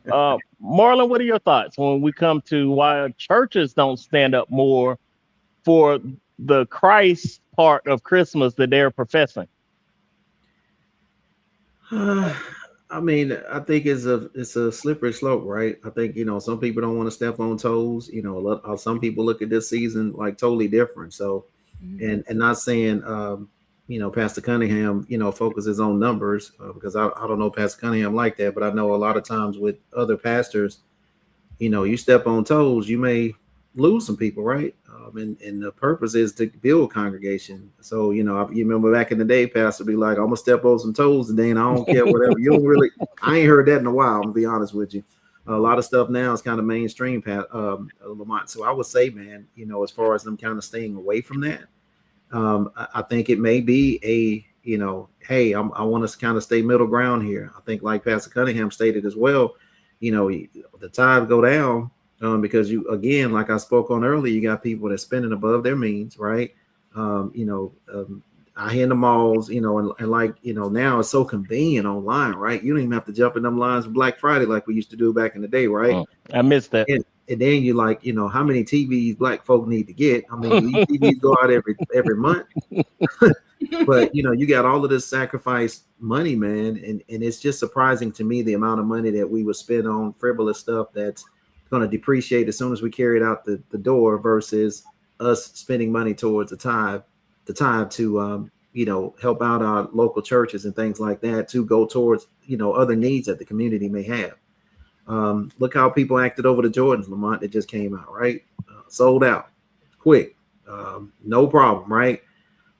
Marlon, what are your thoughts when we come to why churches don't stand up more for the Christ part of Christmas that they're professing? I mean, I think it's a slippery slope, right? I think some people don't want to step on toes. Some people look at this season like totally different. So, and not saying Pastor Cunningham focuses on numbers because I don't know Pastor Cunningham like that, but I know a lot of times with other pastors, you step on toes, you may lose some people, right? And the purpose is to build congregation. So, you remember back in the day, pastor be like, I'm gonna step on some toes and then I don't care, whatever. I ain't heard that in a while, I'm gonna be honest with you. A lot of stuff now is kind of mainstream, Lamont. So I would say, man, as far as them kind of staying away from that, I think it may be hey, I want to kind of stay middle ground here. I think, like Pastor Cunningham stated as well, the tide go down because you, again, like I spoke on earlier, you got people that are spending above their means, right? I hear in the malls, and like, now it's so convenient online, right? You don't even have to jump in them lines for Black Friday like we used to do back in the day, right? I missed that. And then you like, how many TVs Black folk need to get? I mean, these TVs go out every month. But you got all of this sacrifice money, man, and it's just surprising to me the amount of money that we would spend on frivolous stuff that's going to depreciate as soon as we carry it out the door versus us spending money towards the tithe to help out our local churches and things like that, to go towards other needs that the community may have. Look how people acted over the Jordans, Lamont, that just came out, right? Sold out quick, no problem, right?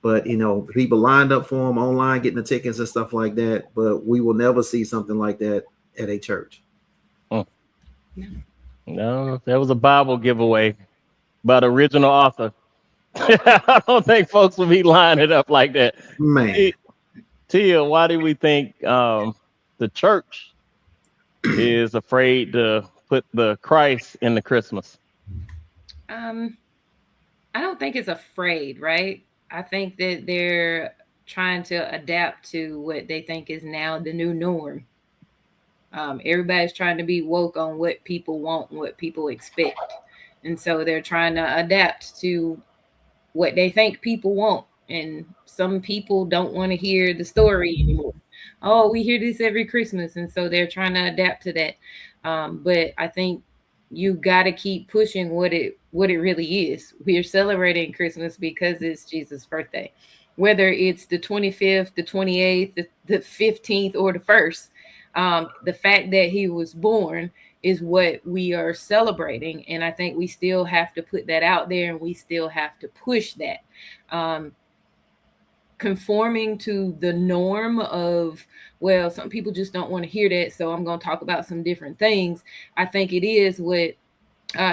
But people lined up for them online, getting the tickets and stuff like that. But we will never see something like that at a church. No, that was a Bible giveaway by the original author. I don't think folks will be lining up like that. Man, Tia, why do we think the church is afraid to put the Christ in the Christmas? I don't think it's afraid, right? I think that they're trying to adapt to what they think is now the new norm. Everybody's trying to be woke on what people want, what people expect. And so they're trying to adapt to what they think people want. And some people don't want to hear the story anymore. Oh, we hear this every Christmas. And so they're trying to adapt to that. But I think you got to keep pushing what it really is. We are celebrating Christmas because it's Jesus' birthday, whether it's the 25th, the 28th, the 15th, or the 1st. The fact that he was born is what we are celebrating. And I think we still have to put that out there, and we still have to push that. Conforming to the norm of, well, some people just don't want to hear that, so I'm going to talk about some different things. I think it is what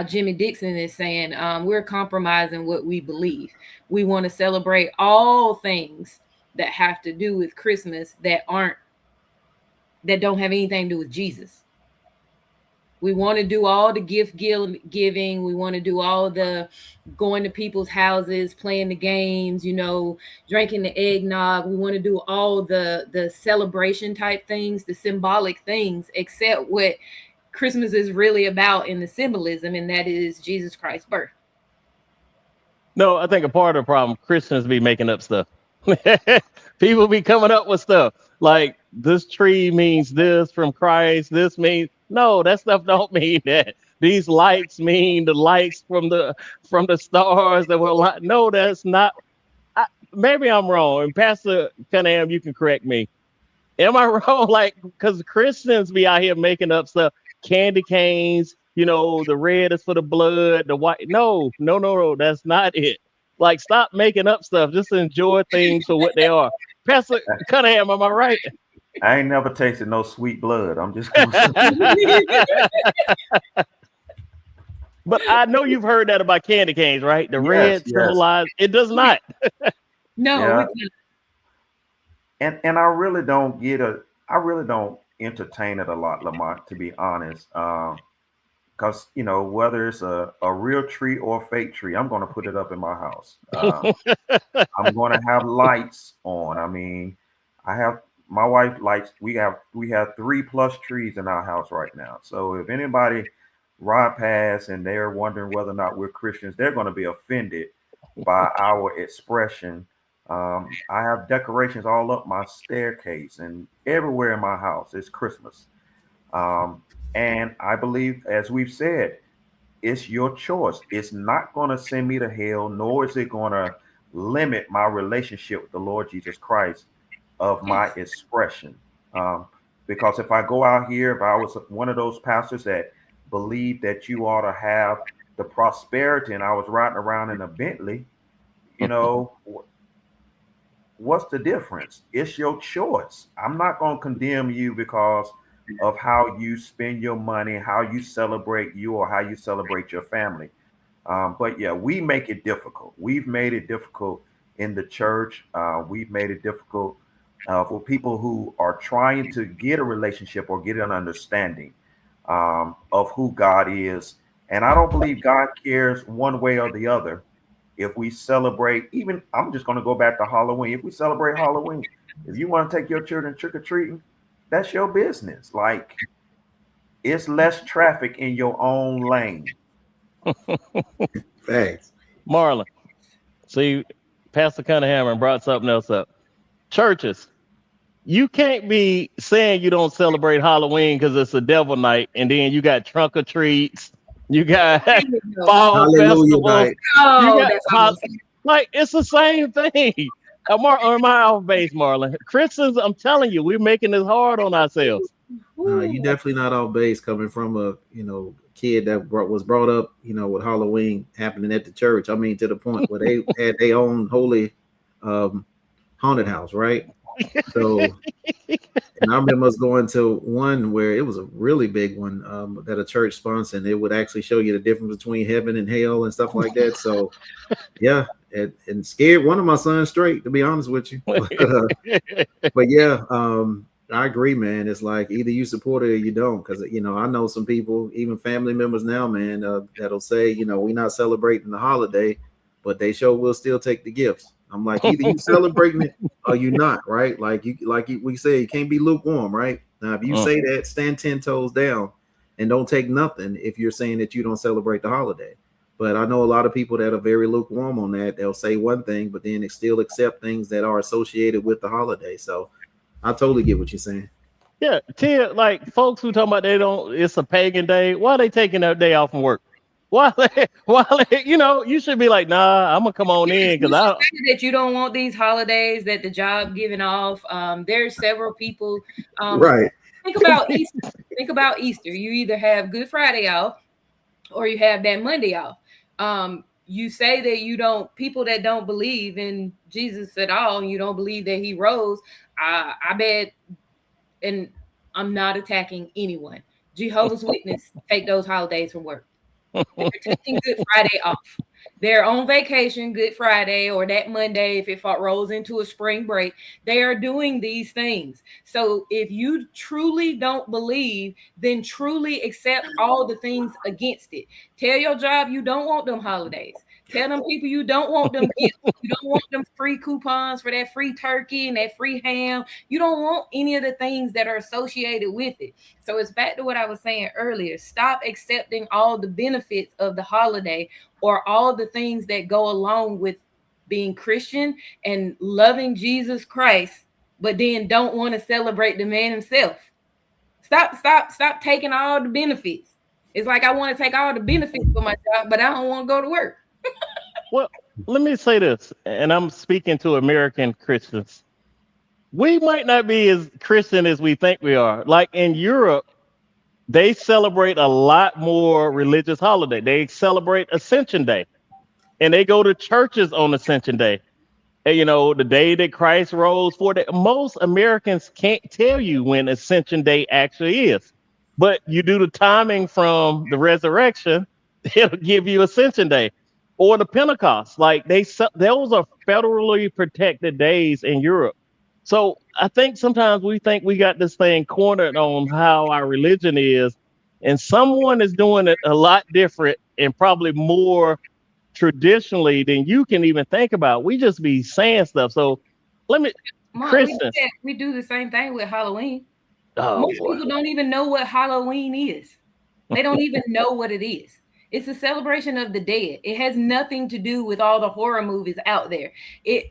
Jimmy Dixon is saying. We're compromising what we believe. We want to celebrate all things that have to do with Christmas that don't have anything to do with Jesus. We want to do all the gift giving. We want to do all the going to people's houses, playing the games, drinking the eggnog. We want to do all the celebration type things, the symbolic things, except what Christmas is really about in the symbolism, and that is Jesus Christ's birth. No, I think a part of the problem, Christians be making up stuff. People be coming up with stuff like this tree means this from Christ. This means no, that stuff don't mean that. These lights mean the lights from the stars that were like. No, that's not. Maybe I'm wrong. And Pastor Cunningham, you can correct me. Am I wrong? Like, because Christians be out here making up stuff, candy canes. The red is for the blood. The white. No, that's not it. Like, stop making up stuff. Just enjoy things for what they are. Pastor Cunningham, am I right? I ain't never tasted no sweet blood. I'm just But I know you've heard that about candy canes, right? The red symbolize. It does not. No. Yeah. And I really don't entertain it a lot, Lamont, to be honest. Because whether it's a real tree or a fake tree, I'm going to put it up in my house. I'm going to have lights on. I mean, my wife likes. We have 3+ trees in our house right now. So if anybody ride past and they're wondering whether or not we're Christians, they're going to be offended by our expression. I have decorations all up my staircase and everywhere in my house. It's Christmas. And I believe, as we've said, it's your choice. It's not going to send me to hell, nor is it going to limit my relationship with the Lord Jesus Christ of my expression. Because if I go out here, if I was one of those pastors that believe that you ought to have the prosperity and I was riding around in a Bentley, what's the difference? It's your choice. I'm not going to condemn you because of how you spend your money, how you celebrate you or how you celebrate your family. But yeah, we make it difficult. We've made it difficult in the church. We've made it difficult for people who are trying to get a relationship or get an understanding of who God is. And I don't believe God cares one way or the other if we celebrate. Even I'm just going to go back to Halloween. If we celebrate Halloween, if you want to take your children trick or treating, that's your business. Like, it's less traffic in your own lane. Facts. Marlon, see, Pastor Cunningham brought something else up. Churches, you can't be saying you don't celebrate Halloween because it's a devil night, and then you got trunk or treats, you got fall Hallelujah festivals, night. Oh, got that's awesome. like it's the same thing. Am I off base, Marlon? Christians, I'm telling you, we're making this hard on ourselves. You definitely not off base coming from a kid that was brought up with Halloween happening at the church. I mean, to the point where they had their own holy haunted house, right? So, and I remember us going to one where it was a really big one that a church sponsored, and it would actually show you the difference between heaven and hell and stuff like that. So, yeah, and scared one of my sons straight, to be honest with you. But yeah, I agree, man. It's like either you support it or you don't, because I know some people, even family members now, man, that'll say, we're not celebrating the holiday, but they sure will still take the gifts. I'm like, either you celebrating it or you not, right? We say, you can't be lukewarm, right? Now, if you say that, stand 10 toes down and don't take nothing if you're saying that you don't celebrate the holiday. But I know a lot of people that are very lukewarm on that. They'll say one thing, but then they still accept things that are associated with the holiday. So I totally get what you're saying. Yeah, Tia, like folks who talking about it's a pagan day. Why are they taking that day off from work? Why you should be like, nah, I'm gonna come on in because that you don't want these holidays that the job giving off. There's several people. Right. Think about Easter. Think about Easter. You either have Good Friday off or you have that Monday off. You say that people that don't believe in Jesus at all, and you don't believe that he rose. I bet, and I'm not attacking anyone. Jehovah's Witness take those holidays from work. They're taking Good Friday off. They're on vacation Good Friday or that Monday if it rolls into a spring break. They are doing these things. So if you truly don't believe, then truly accept all the things against it. Tell your job you don't want them holidays. Tell them people you don't want them gifts. You don't want them free coupons for that free turkey and that free ham. You don't want any of the things that are associated with it. So it's back to what I was saying earlier. Stop accepting all the benefits of the holiday or all the things that go along with being Christian and loving Jesus Christ, but then don't want to celebrate the man himself. Stop taking all the benefits. It's like I want to take all the benefits for my job, but I don't want to go to work. Well, let me say this, and I'm speaking to American Christians. We might not be as Christian as we think we are. Like in Europe, they celebrate a lot more religious holiday. They celebrate Ascension Day, and they go to churches on Ascension Day. And, the day that Christ rose for the most Americans can't tell you when Ascension Day actually is, but you do the timing from the resurrection, it'll give you Ascension Day. Or the Pentecost, like those are federally protected days in Europe. So I think sometimes we think we got this thing cornered on how our religion is, and someone is doing it a lot different and probably more traditionally than you can even think about. We just be saying stuff. So Christians, we do the same thing with Halloween. Most people don't even know what Halloween is. They don't even know what it is. It's a celebration of the dead. It has nothing to do with all the horror movies out there.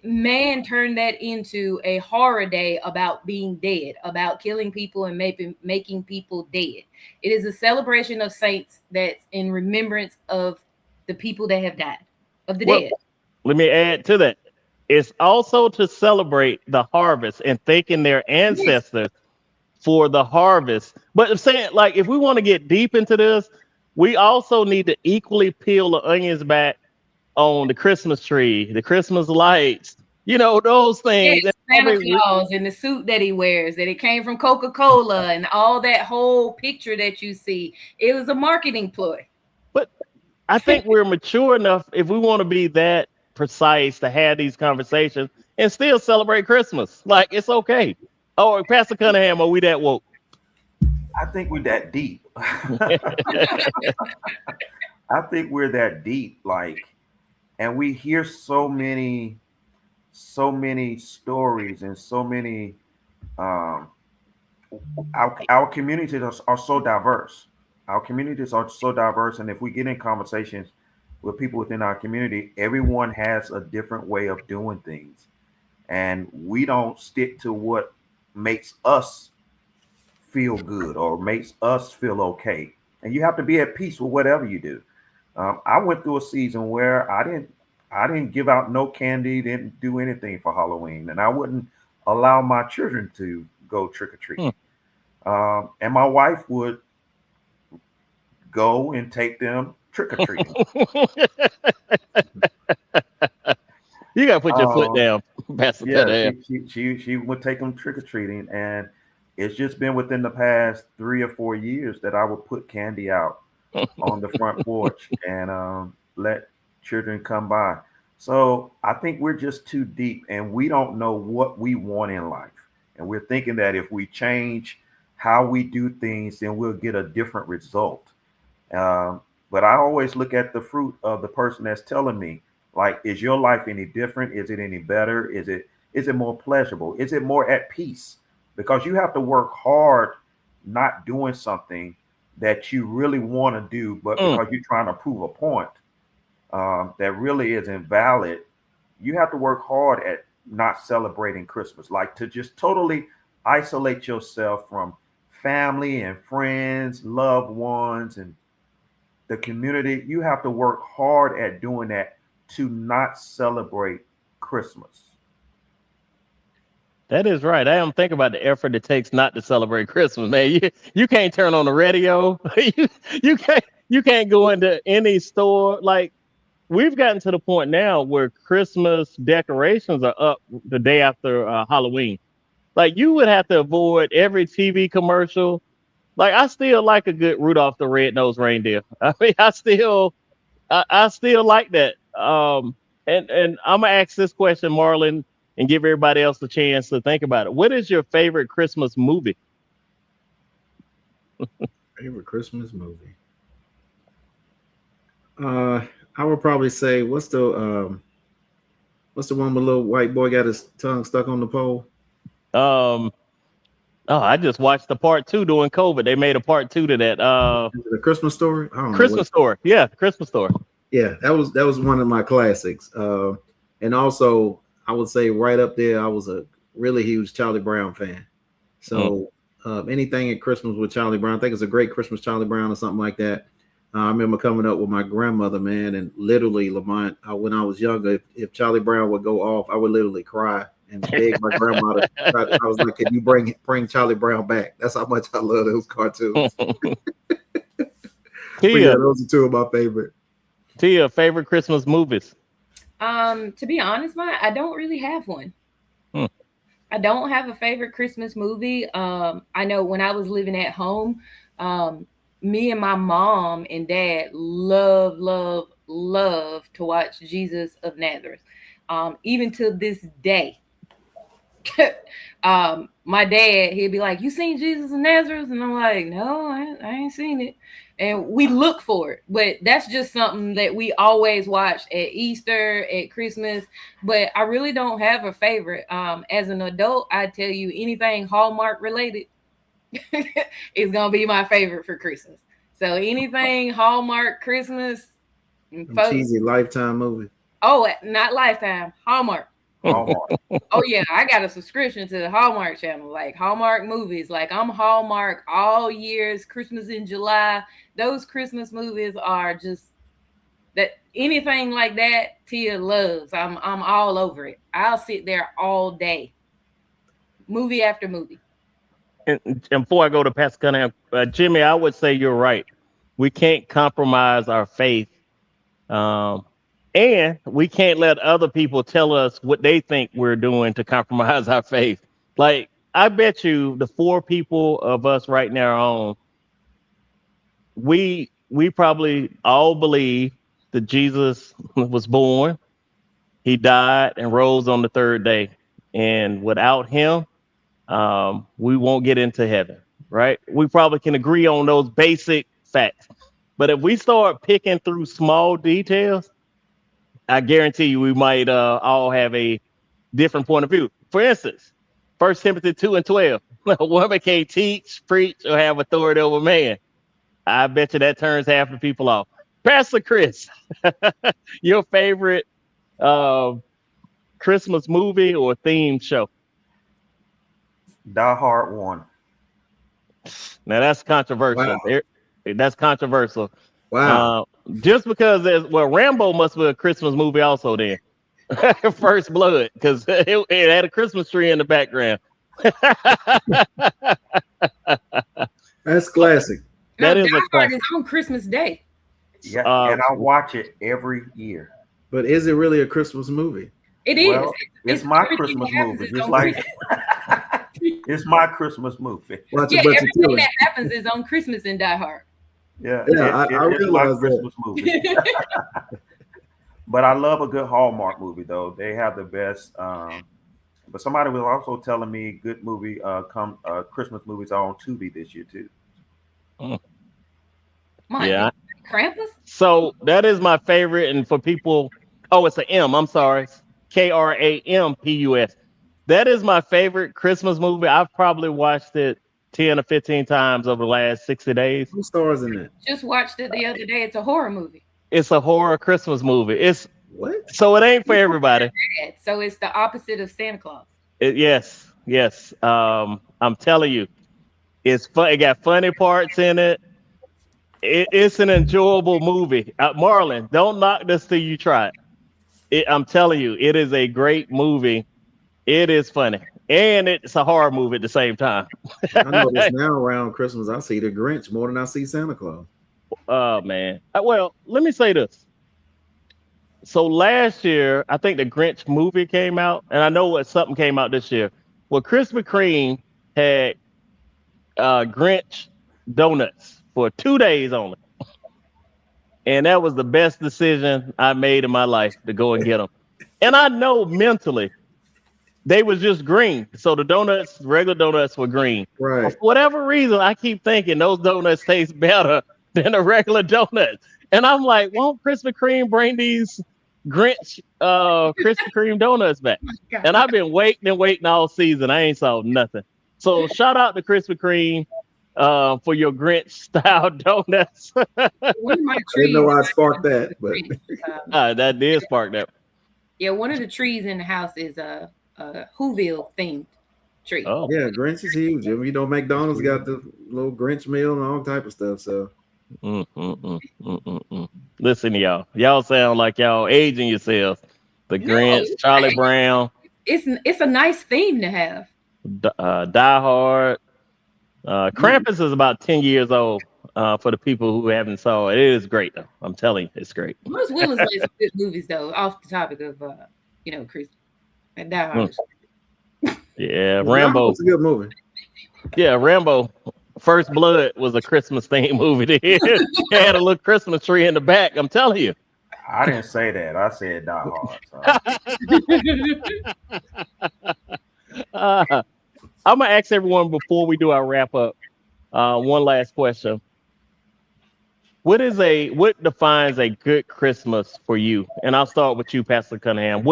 Man turned that into a horror day about being dead, about killing people and making people dead. It is a celebration of saints that's in remembrance of the people that have died, of the dead. Let me add to that. It's also to celebrate the harvest and thanking their ancestors for the harvest. But I'm saying, like, if we want to get deep into this, we also need to equally peel the onions back on the Christmas tree, the Christmas lights. You know, those things. Yes, Santa Claus and the suit that he wears, that it came from Coca-Cola and all that whole picture that you see. It was a marketing ploy. But I think we're mature enough if we want to be that precise to have these conversations and still celebrate Christmas. Like, it's okay. Oh, Pastor Cunningham, are we that woke? I think we're that deep. I think we're that deep, like, and we hear so many stories and so many. Our communities are so diverse. Our communities are so diverse, and if we get in conversations with people within our community, everyone has a different way of doing things, and we don't stick to what makes us feel good or makes us feel okay. And you have to be at peace with whatever you do. I went through a season where I didn't give out no candy, didn't do anything for Halloween, and I wouldn't allow my children to go trick or treat. And my wife would go and take them trick or treating. You gotta put your foot down, Pastor. Yeah, she would take them trick or treating, and it's just been within the past 3 or 4 years that I would put candy out on the front porch and let children come by. So I think we're just too deep, and we don't know what we want in life, and we're thinking that if we change how we do things, then we'll get a different result. But I always look at the fruit of the person that's telling me, like, is your life any different? Is it any better? Is it more pleasurable? Is it more at peace? Because you have to work hard not doing something that you really want to do, but because you're trying to prove a point that really is invalid, you have to work hard at not celebrating Christmas, like to just totally isolate yourself from family and friends, loved ones, and the community. You have to work hard at doing that to not celebrate Christmas. That is right. I am thinking about the effort it takes not to celebrate Christmas, man. You can't turn on the radio. you can't go into any store. Like, we've gotten to the point now where Christmas decorations are up the day after Halloween. Like, you would have to avoid every TV commercial. Like, I still like a good Rudolph the Red-Nosed Reindeer. I mean, I still like that. And I'm gonna ask this question, Marlon, and give everybody else a chance to think about it. What is your favorite Christmas movie? Favorite Christmas movie? I would probably say what's the one where the little white boy got his tongue stuck on the pole? I just watched the part 2 during COVID. They made a part 2 to that. The Christmas Story. Christmas Story. Yeah, Christmas Story. Yeah, that was one of my classics. And also, I would say right up there, I was a really huge Charlie Brown fan. So anything at Christmas with Charlie Brown, I think it's a Great Christmas Charlie Brown or something like that. I remember coming up with my grandmother, man, and literally, Lamont, when I was younger, if Charlie Brown would go off, I would literally cry and beg my grandmother. I was like, "Can you bring Charlie Brown back?" That's how much I love those cartoons. Yeah, those are two of my favorite. Tia, favorite Christmas movies? To be honest, I don't really have one. I don't have a favorite Christmas movie. I know when I was living at home, me and my mom and dad love to watch Jesus of Nazareth. Even to this day. My dad, he'd be like, "You seen Jesus of Nazareth?" And I'm like, "No, I ain't seen it." And we look for it, but that's just something that we always watch at Easter, at Christmas. But I really don't have a favorite. As an adult, I tell you, anything Hallmark related is gonna be my favorite for Christmas. So anything Hallmark Christmas, cheesy Lifetime movie. Oh, not Lifetime, Hallmark. Hallmark. Oh yeah, I got a subscription to the Hallmark channel, like Hallmark movies. Like, I'm Hallmark all years. Christmas in July. Those Christmas movies are just that. Anything like that, Tia loves. I'm all over it. I'll sit there all day, movie after movie. And before I go to Pastor Cunningham, Jimmy, I would say you're right. We can't compromise our faith And we can't let other people tell us what they think we're doing to compromise our faith. Like, I bet you the four people of us right now on, we probably all believe that Jesus was born, he died and rose on the third day. And without him, we won't get into heaven, right? We probably can agree on those basic facts. But if we start picking through small details, I guarantee you we might all have a different point of view. For instance, 1 Timothy 2:12, a woman can't teach, preach, or have authority over man. I bet you that turns half the people off. Pastor Chris, your favorite Christmas movie or themed show? Die Hard 1. Now that's controversial. Wow. That's controversial. Wow. Just because Rambo must be a Christmas movie also then. First Blood, because it had a Christmas tree in the background. That's classic. That No, is a Die Hard classic. is on Christmas Day. Yeah, Uh, and I watch it every year. But is it really a Christmas movie? It is. Well, it's my everything Christmas that happens movie. is Just on like Christmas. it's my Christmas movie. Watch Yeah, a bunch of everything killers. that happens is on Christmas in Die Hard. Yeah, Yeah, I it's my realize that. Christmas movie. But I love a good Hallmark movie, though. They have the best. But somebody was also telling me good movie Christmas movies are on Tubi this year too. Yeah. Krampus? So that is my favorite. And for people, oh, it's an M. I'm sorry. Krampus. That is my favorite Christmas movie. I've probably watched it 10 or 15 times over the last 60 days. Who stars in that? Just watched it the other day. It's a horror movie. It's a horror Christmas movie. What? So it ain't for everybody. So it's the opposite of Santa Claus. Yes. I'm telling you, it's fun. It got funny parts in it. It's an enjoyable movie. Marlon, don't knock this till you try it. I'm telling you, it is a great movie. It is funny, and it's a horror movie at the same time. I notice now around Christmas, I see the Grinch more than I see Santa Claus. Oh man. Well, let me say this. So last year, I think the Grinch movie came out, and I know something came out this year. Well, Krispy Kreme had Grinch donuts for 2 days only, and that was the best decision I made in my life to go and get them. And I know mentally they was just green, so the donuts, regular donuts, were green. Right. For whatever reason, I keep thinking those donuts taste better than the regular donuts. And I'm like, won't Krispy Kreme bring these Grinch Krispy Kreme donuts back? And I've been waiting all season. I ain't saw nothing. So shout out to Krispy Kreme for your Grinch style donuts. One of my I trees. didn't know I sparked that, but That did spark that. Yeah, one of the trees in the house is a Whoville themed tree. Oh, yeah, Grinch is huge. I mean, you know, McDonald's got the little Grinch meal and all type of stuff. So Listen to y'all. Y'all sound like y'all aging yourselves. The Grinch, Charlie Brown, It's a nice theme to have. Die Hard. Krampus is about 10 years old for the people who haven't saw it. It is great, though. I'm telling you, it's great. Most Willis made some good movies, though. Off the topic of Chris and Die Hard. Yeah, Rambo. It's a good movie. Yeah, Rambo. First Blood was a Christmas themed movie. It had a little Christmas tree in the back. I'm telling you. I didn't say that. I said Die Hard. I'm gonna ask everyone before we do our wrap up. One last question. What defines a good Christmas for you? And I'll start with you, Pastor Cunningham.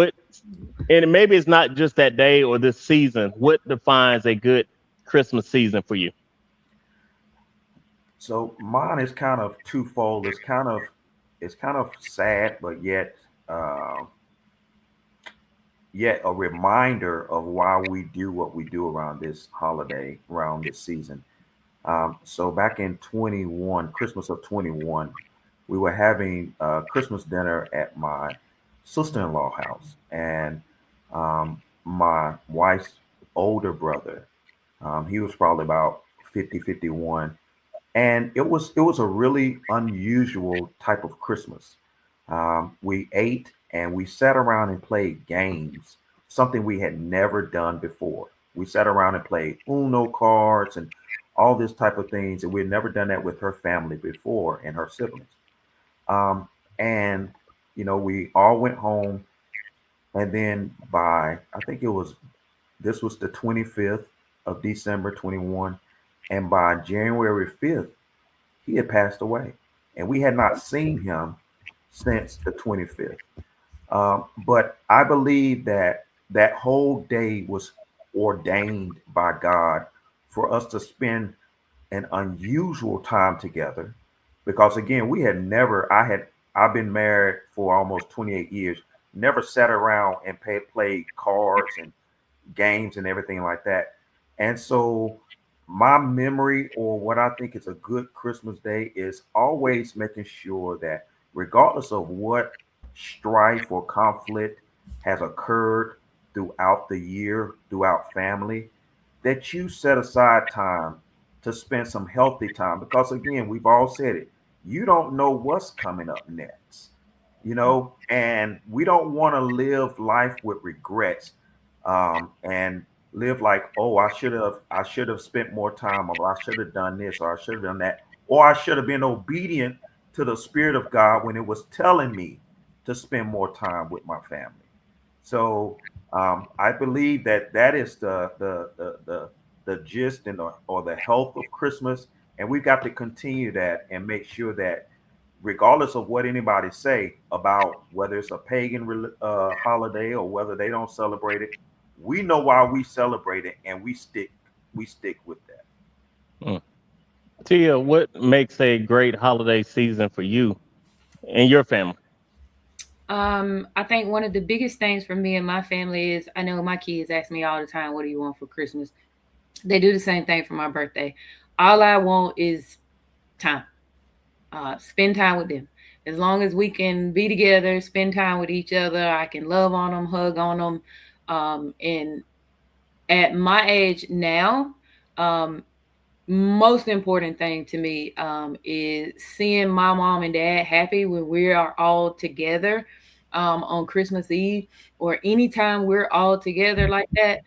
And maybe it's not just that day or this season. What defines a good Christmas season for you? So mine is kind of twofold. It's kind of sad, but yet a reminder of why we do what we do around this holiday, around this season. So back in Christmas of 21, we were having Christmas dinner at my sister-in-law house, and my wife's older brother, he was probably about 50, 51. And it was a really unusual type of Christmas. We ate and we sat around and played games, something we had never done before. We sat around and played Uno cards and all this type of things, and we had never done that with her family before and her siblings. And we all went home, and then I think this was the 25th of December 21, and by January 5th, he had passed away, and we had not seen him since the 25th. But I believe that that whole day was ordained by God for us to spend an unusual time together, because again, I've been married for almost 28 years, never sat around and played cards and games and everything like that. And so my memory, or what I think is a good Christmas day, is always making sure that regardless of what strife or conflict has occurred throughout the year, throughout family, that you set aside time to spend some healthy time. Because again, we've all said it, you don't know what's coming up next, and we don't want to live life with regrets, and live like, oh, I should have spent more time, or I should have done this, or I should have done that, or I should have been obedient to the Spirit of God when it was telling me to spend more time with my family. So I believe that is the gist or the health of Christmas, and we've got to continue that and make sure that regardless of what anybody say about whether it's a pagan holiday or whether they don't celebrate it, we know why we celebrate it, and we stick with that. Mm. Tia, what makes a great holiday season for you and your family? I think one of the biggest things for me and my family is, I know my kids ask me all the time, what do you want for Christmas? They do the same thing for my birthday. All I want is time. Spend time with them. As long as we can be together, spend time with each other, I can love on them, hug on them. And at my age now, most important thing to me is seeing my mom and dad happy when we are all together on Christmas Eve, or anytime we're all together like that.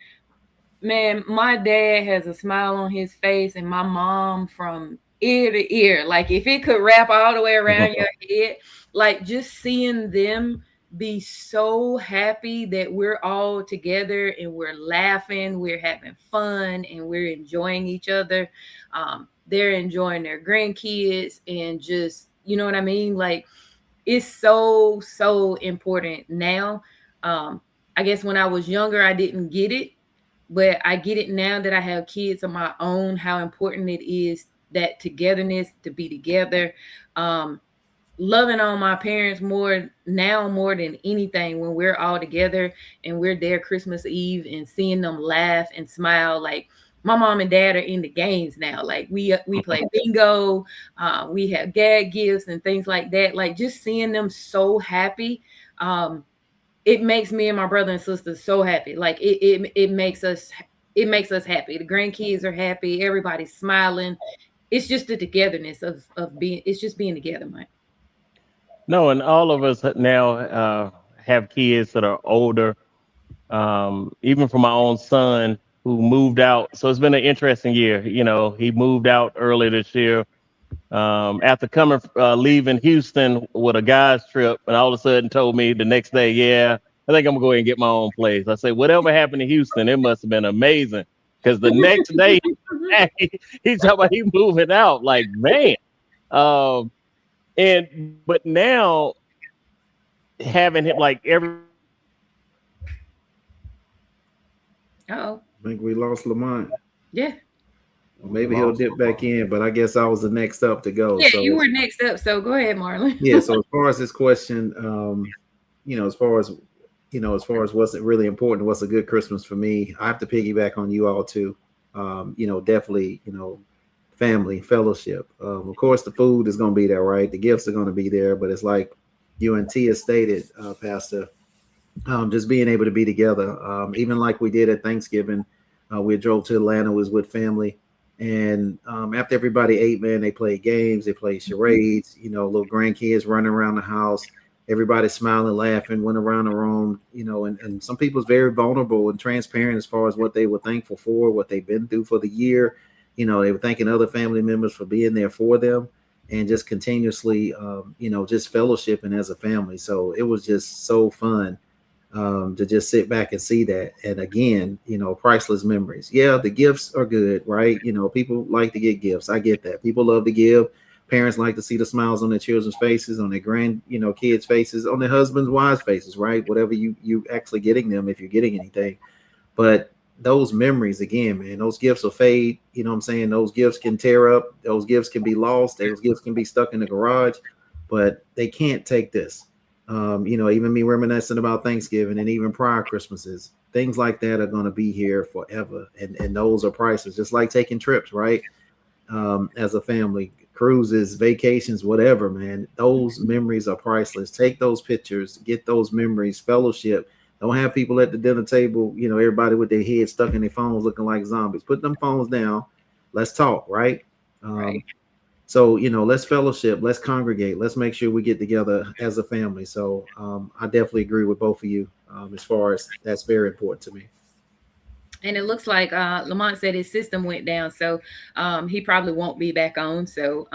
Man, my dad has a smile on his face, and my mom from ear to ear. Like if it could wrap all the way around your head, like just seeing them be so happy that we're all together and we're laughing, we're having fun, and we're enjoying each other. They're enjoying their grandkids, and just, you know what I mean? Like it's so important now. I guess when I was younger, I didn't get it, but I get it now that I have kids of my own, how important it is, that togetherness, to be together. Loving on my parents more now, more than anything, when we're all together and we're there Christmas Eve and seeing them laugh and smile. Like my mom and dad are in the games now. Like we play bingo, we have gag gifts and things like that. Like just seeing them so happy, it makes me and my brother and sister so happy. Like it makes us happy. The grandkids are happy. Everybody's smiling. It's just the togetherness of being. It's just being together, man. No, and all of us now have kids that are older. Even for my own son who moved out. So it's been an interesting year. He moved out early this year after leaving Houston with a guy's trip, and all of a sudden told me the next day, yeah, I think I'm gonna go ahead and get my own place. I said, whatever happened to Houston, it must have been amazing, because the next day he's talking about he moving out. Like, man. But now having him like every. Uh-oh. I think we lost Lamont. Yeah. Maybe he'll dip back in, but I guess I was the next up to go. Yeah, so, you were next up, so go ahead, Marlon. Yeah, so as far as this question, as far as what's really important, what's a good Christmas for me, I have to piggyback on you all too. Definitely, family, fellowship. Of course, the food is going to be there, right? The gifts are going to be there, but it's like you and Tia stated, Pastor, just being able to be together. Even like we did at Thanksgiving, we drove to Atlanta, was with family. And after everybody ate, man, they played games, they played charades, little grandkids running around the house. everybody smiling, laughing, went around the room, you know, and some people's very vulnerable and transparent as far as what they were thankful for, what they've been through for the year. You know, they were thanking other family members for being there for them and just continuously, you know, just fellowshipping as a family. So it was just so fun to just sit back and see that. And again, you know, priceless memories. Yeah, the gifts are good, right? You know, people like to get gifts. I get that. People love to give. Parents like to see the smiles on their children's faces, on their kids' faces, on their husbands' wives' faces, right? Whatever you actually getting them, if you're getting anything. But those memories, again, man, those gifts will fade. You know what I'm saying? Those gifts can tear up. Those gifts can be lost. Those gifts can be stuck in the garage, but they can't take this. You know, even me reminiscing about Thanksgiving and even prior Christmases, things like that are going to be here forever. And those are priceless, just like taking trips, right? As a family, cruises, vacations, whatever, man, those memories are priceless. Take those pictures, get those memories, fellowship. Don't have people at the dinner table, you know, everybody with their heads stuck in their phones looking like zombies. Put them phones down. Let's talk, right? Right. So, you know, let's fellowship, let's congregate, let's make sure we get together as a family. So I definitely agree with both of you as far as that's very important to me. And it looks like Lamont said his system went down, so he probably won't be back on. So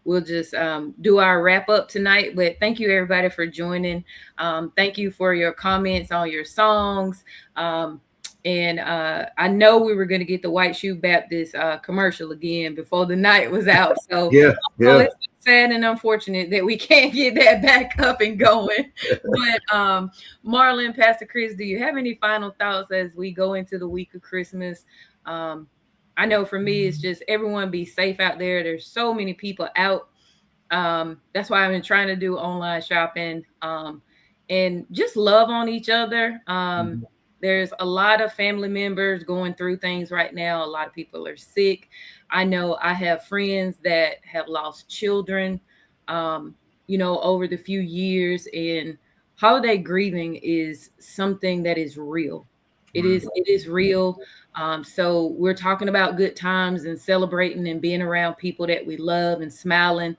we'll just do our wrap up tonight. But thank you, everybody, for joining. Thank you for your comments on your songs. And I know we were going to get the White Shoe Baptist commercial again before the night was out. So yeah. It's sad and unfortunate that we can't get that back up and going. But Marlon, Pastor Chris, do you have any final thoughts as we go into the week of Christmas? I know for me, it's just everyone be safe out there. There's so many people out. That's why I've been trying to do online shopping and just love on each other. There's a lot of family members going through things right now. A lot of people are sick. I know I have friends that have lost children, you know, over the few years, and holiday grieving is something that is real. It is real. So we're talking about good times and celebrating and being around people that we love and smiling.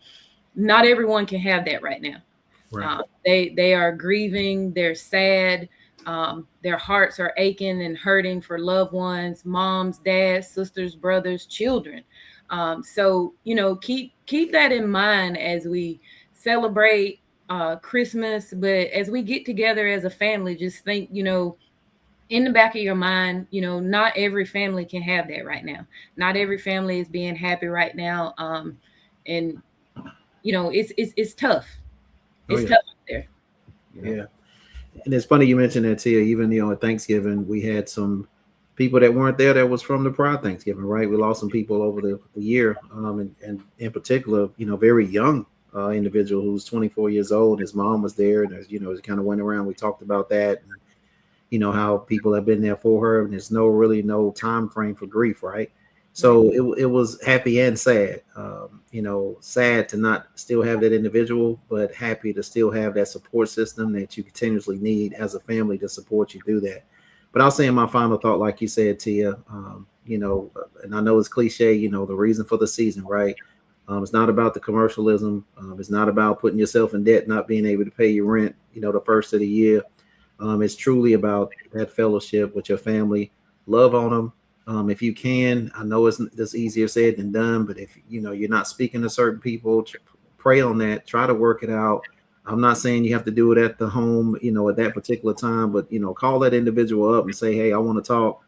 Not everyone can have that right now. Right. They are grieving. They're sad. Their hearts are aching and hurting for loved ones, moms, dads, sisters, brothers, children. So, you know, keep that in mind as we celebrate Christmas. But as we get together as a family, just think, you know, in the back of your mind, you know, not every family can have that right now. Not every family is being happy right now. And, you know, it's tough. It's tough out there. Yeah. And it's funny you mentioned that, Tia. Even, you know, at Thanksgiving, we had some people that weren't there that was from the prior Thanksgiving, right? We lost some people over the year. And in particular, you know, very young individual who's 24 years old. His mom was there, and, you know, it kind of went around. We talked about that, and, you know, how people have been there for her, and there's no time frame for grief, right? So it was happy and sad. You know, sad to not still have that individual, but happy to still have that support system that you continuously need as a family to support you through that. But I'll say in my final thought, like you said, Tia, you know, and I know it's cliche, you know, the reason for the season, right? It's not about the commercialism. It's not about putting yourself in debt, not being able to pay your rent, you know, the first of the year. It's truly about that fellowship with your family. Love on them. If you can, I know it's easier said than done, but if, you know, you're not speaking to certain people, pray on that, try to work it out. I'm not saying you have to do it at the home, you know, at that particular time, but, you know, call that individual up and say, hey, I want to talk,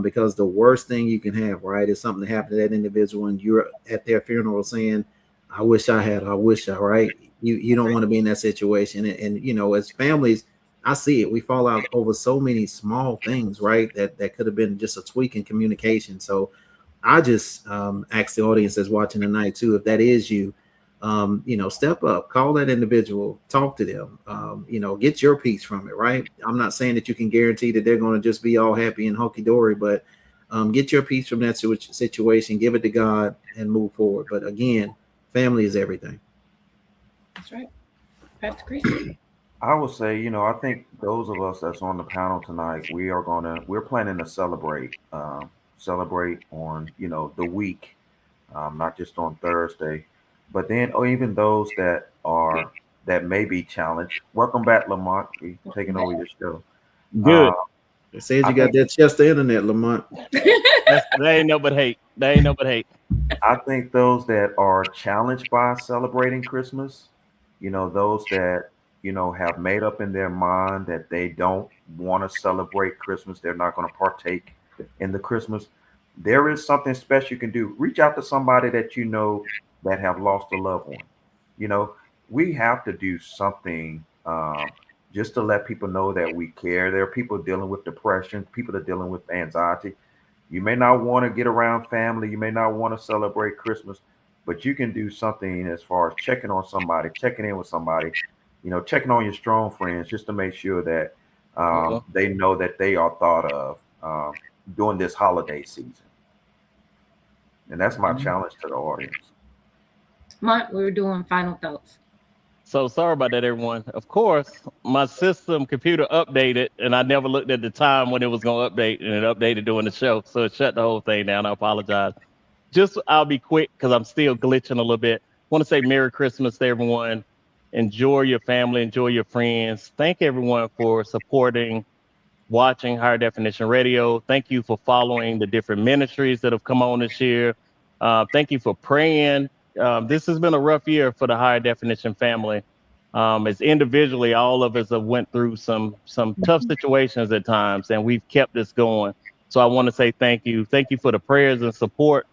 because the worst thing you can have, right, is something that happened to that individual and you're at their funeral saying, I wish I had, right? You don't want to be in that situation. And, you know, as families, I see it. We fall out over so many small things, right? That could have been just a tweak in communication. So I just ask the audience that's watching tonight too, if that is you, you know, step up, call that individual, talk to them, you know, get your piece from it, right? I'm not saying that you can guarantee that they're going to just be all happy and hunky-dory, but get your piece from that situation, give it to God and move forward. But again, family is everything. That's right. Pastor Chris. I would say, you know, I think those of us that's on the panel tonight, we're planning to celebrate on, you know, the week, not just on Thursday, but then, or even those that are that may be challenged. Welcome back, Lamont. We taking over your show. Good. They said you got that Chester internet, Lamont. That ain't no but hate. That ain't no but hate. I think those that are challenged by celebrating Christmas, those that, have made up in their mind that they don't want to celebrate Christmas, they're not going to partake in the Christmas. There is something special you can do. Reach out to somebody that that have lost a loved one. We have to do something just to let people know that we care. There are people dealing with depression, people that are dealing with anxiety. You may not want to get around family. You may not want to celebrate Christmas, but you can do something as far as checking on somebody, checking in with somebody, checking on your strong friends just to make sure that they know that they are thought of during this holiday season. And that's my challenge to the audience. Mont, we were doing final thoughts. So sorry about that, everyone. Of course, my computer updated, and I never looked at the time when it was going to update, and it updated during the show. So it shut the whole thing down. I apologize. I'll be quick because I'm still glitching a little bit. Want to say Merry Christmas to everyone. Enjoy your family. Enjoy your friends. Thank everyone for supporting, watching Higher Definition Radio. Thank you for following the different ministries that have come on this year. Thank you for praying. This has been a rough year for the Higher Definition family. As individually, all of us have went through some tough situations at times, and we've kept this going. So I want to say thank you. Thank you for the prayers and support.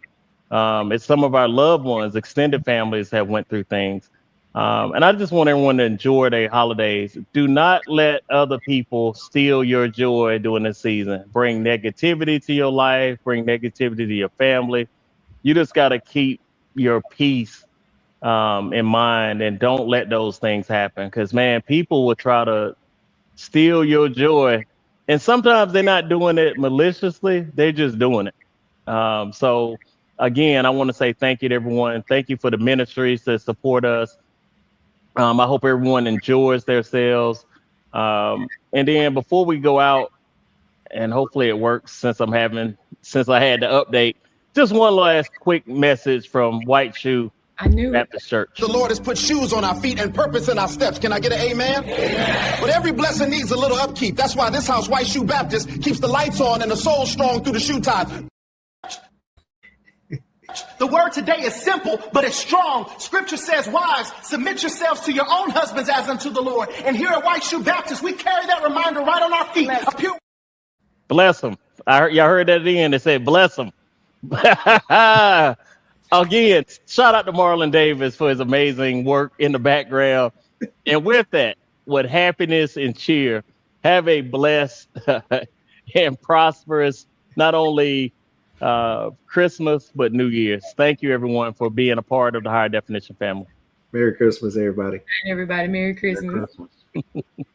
As some of our loved ones, extended families have went through things. And I just want everyone to enjoy their holidays. Do not let other people steal your joy during this season. Bring negativity to your life, bring negativity to your family. You just got to keep your peace in mind and don't let those things happen, because man, people will try to steal your joy, and sometimes they're not doing it maliciously, they're just doing it. So again, I want to say thank you to everyone. Thank you for the ministries that support us. I hope everyone enjoys themselves, and then before we go out, and hopefully it works since I had the update, just one last quick message from White Shoe Baptist Church. The Lord has put shoes on our feet and purpose in our steps. Can I get an amen? Amen. But every blessing needs a little upkeep. That's why this house, White Shoe Baptist, keeps the lights on and the soul strong through the shoe time. The word today is simple, but it's strong. Scripture says, wives, submit yourselves to your own husbands as unto the Lord. And here at White Shoe Baptist, we carry that reminder right on our feet. Bless them. Y'all heard that at the end. They said, bless them. Again, shout out to Marlon Davis for his amazing work in the background. And with that, with happiness and cheer, have a blessed and prosperous, not only Christmas, but New Year's. Thank you, everyone, for being a part of the Higher Definition family. Merry Christmas, everybody. Everybody, Merry Christmas. Merry Christmas.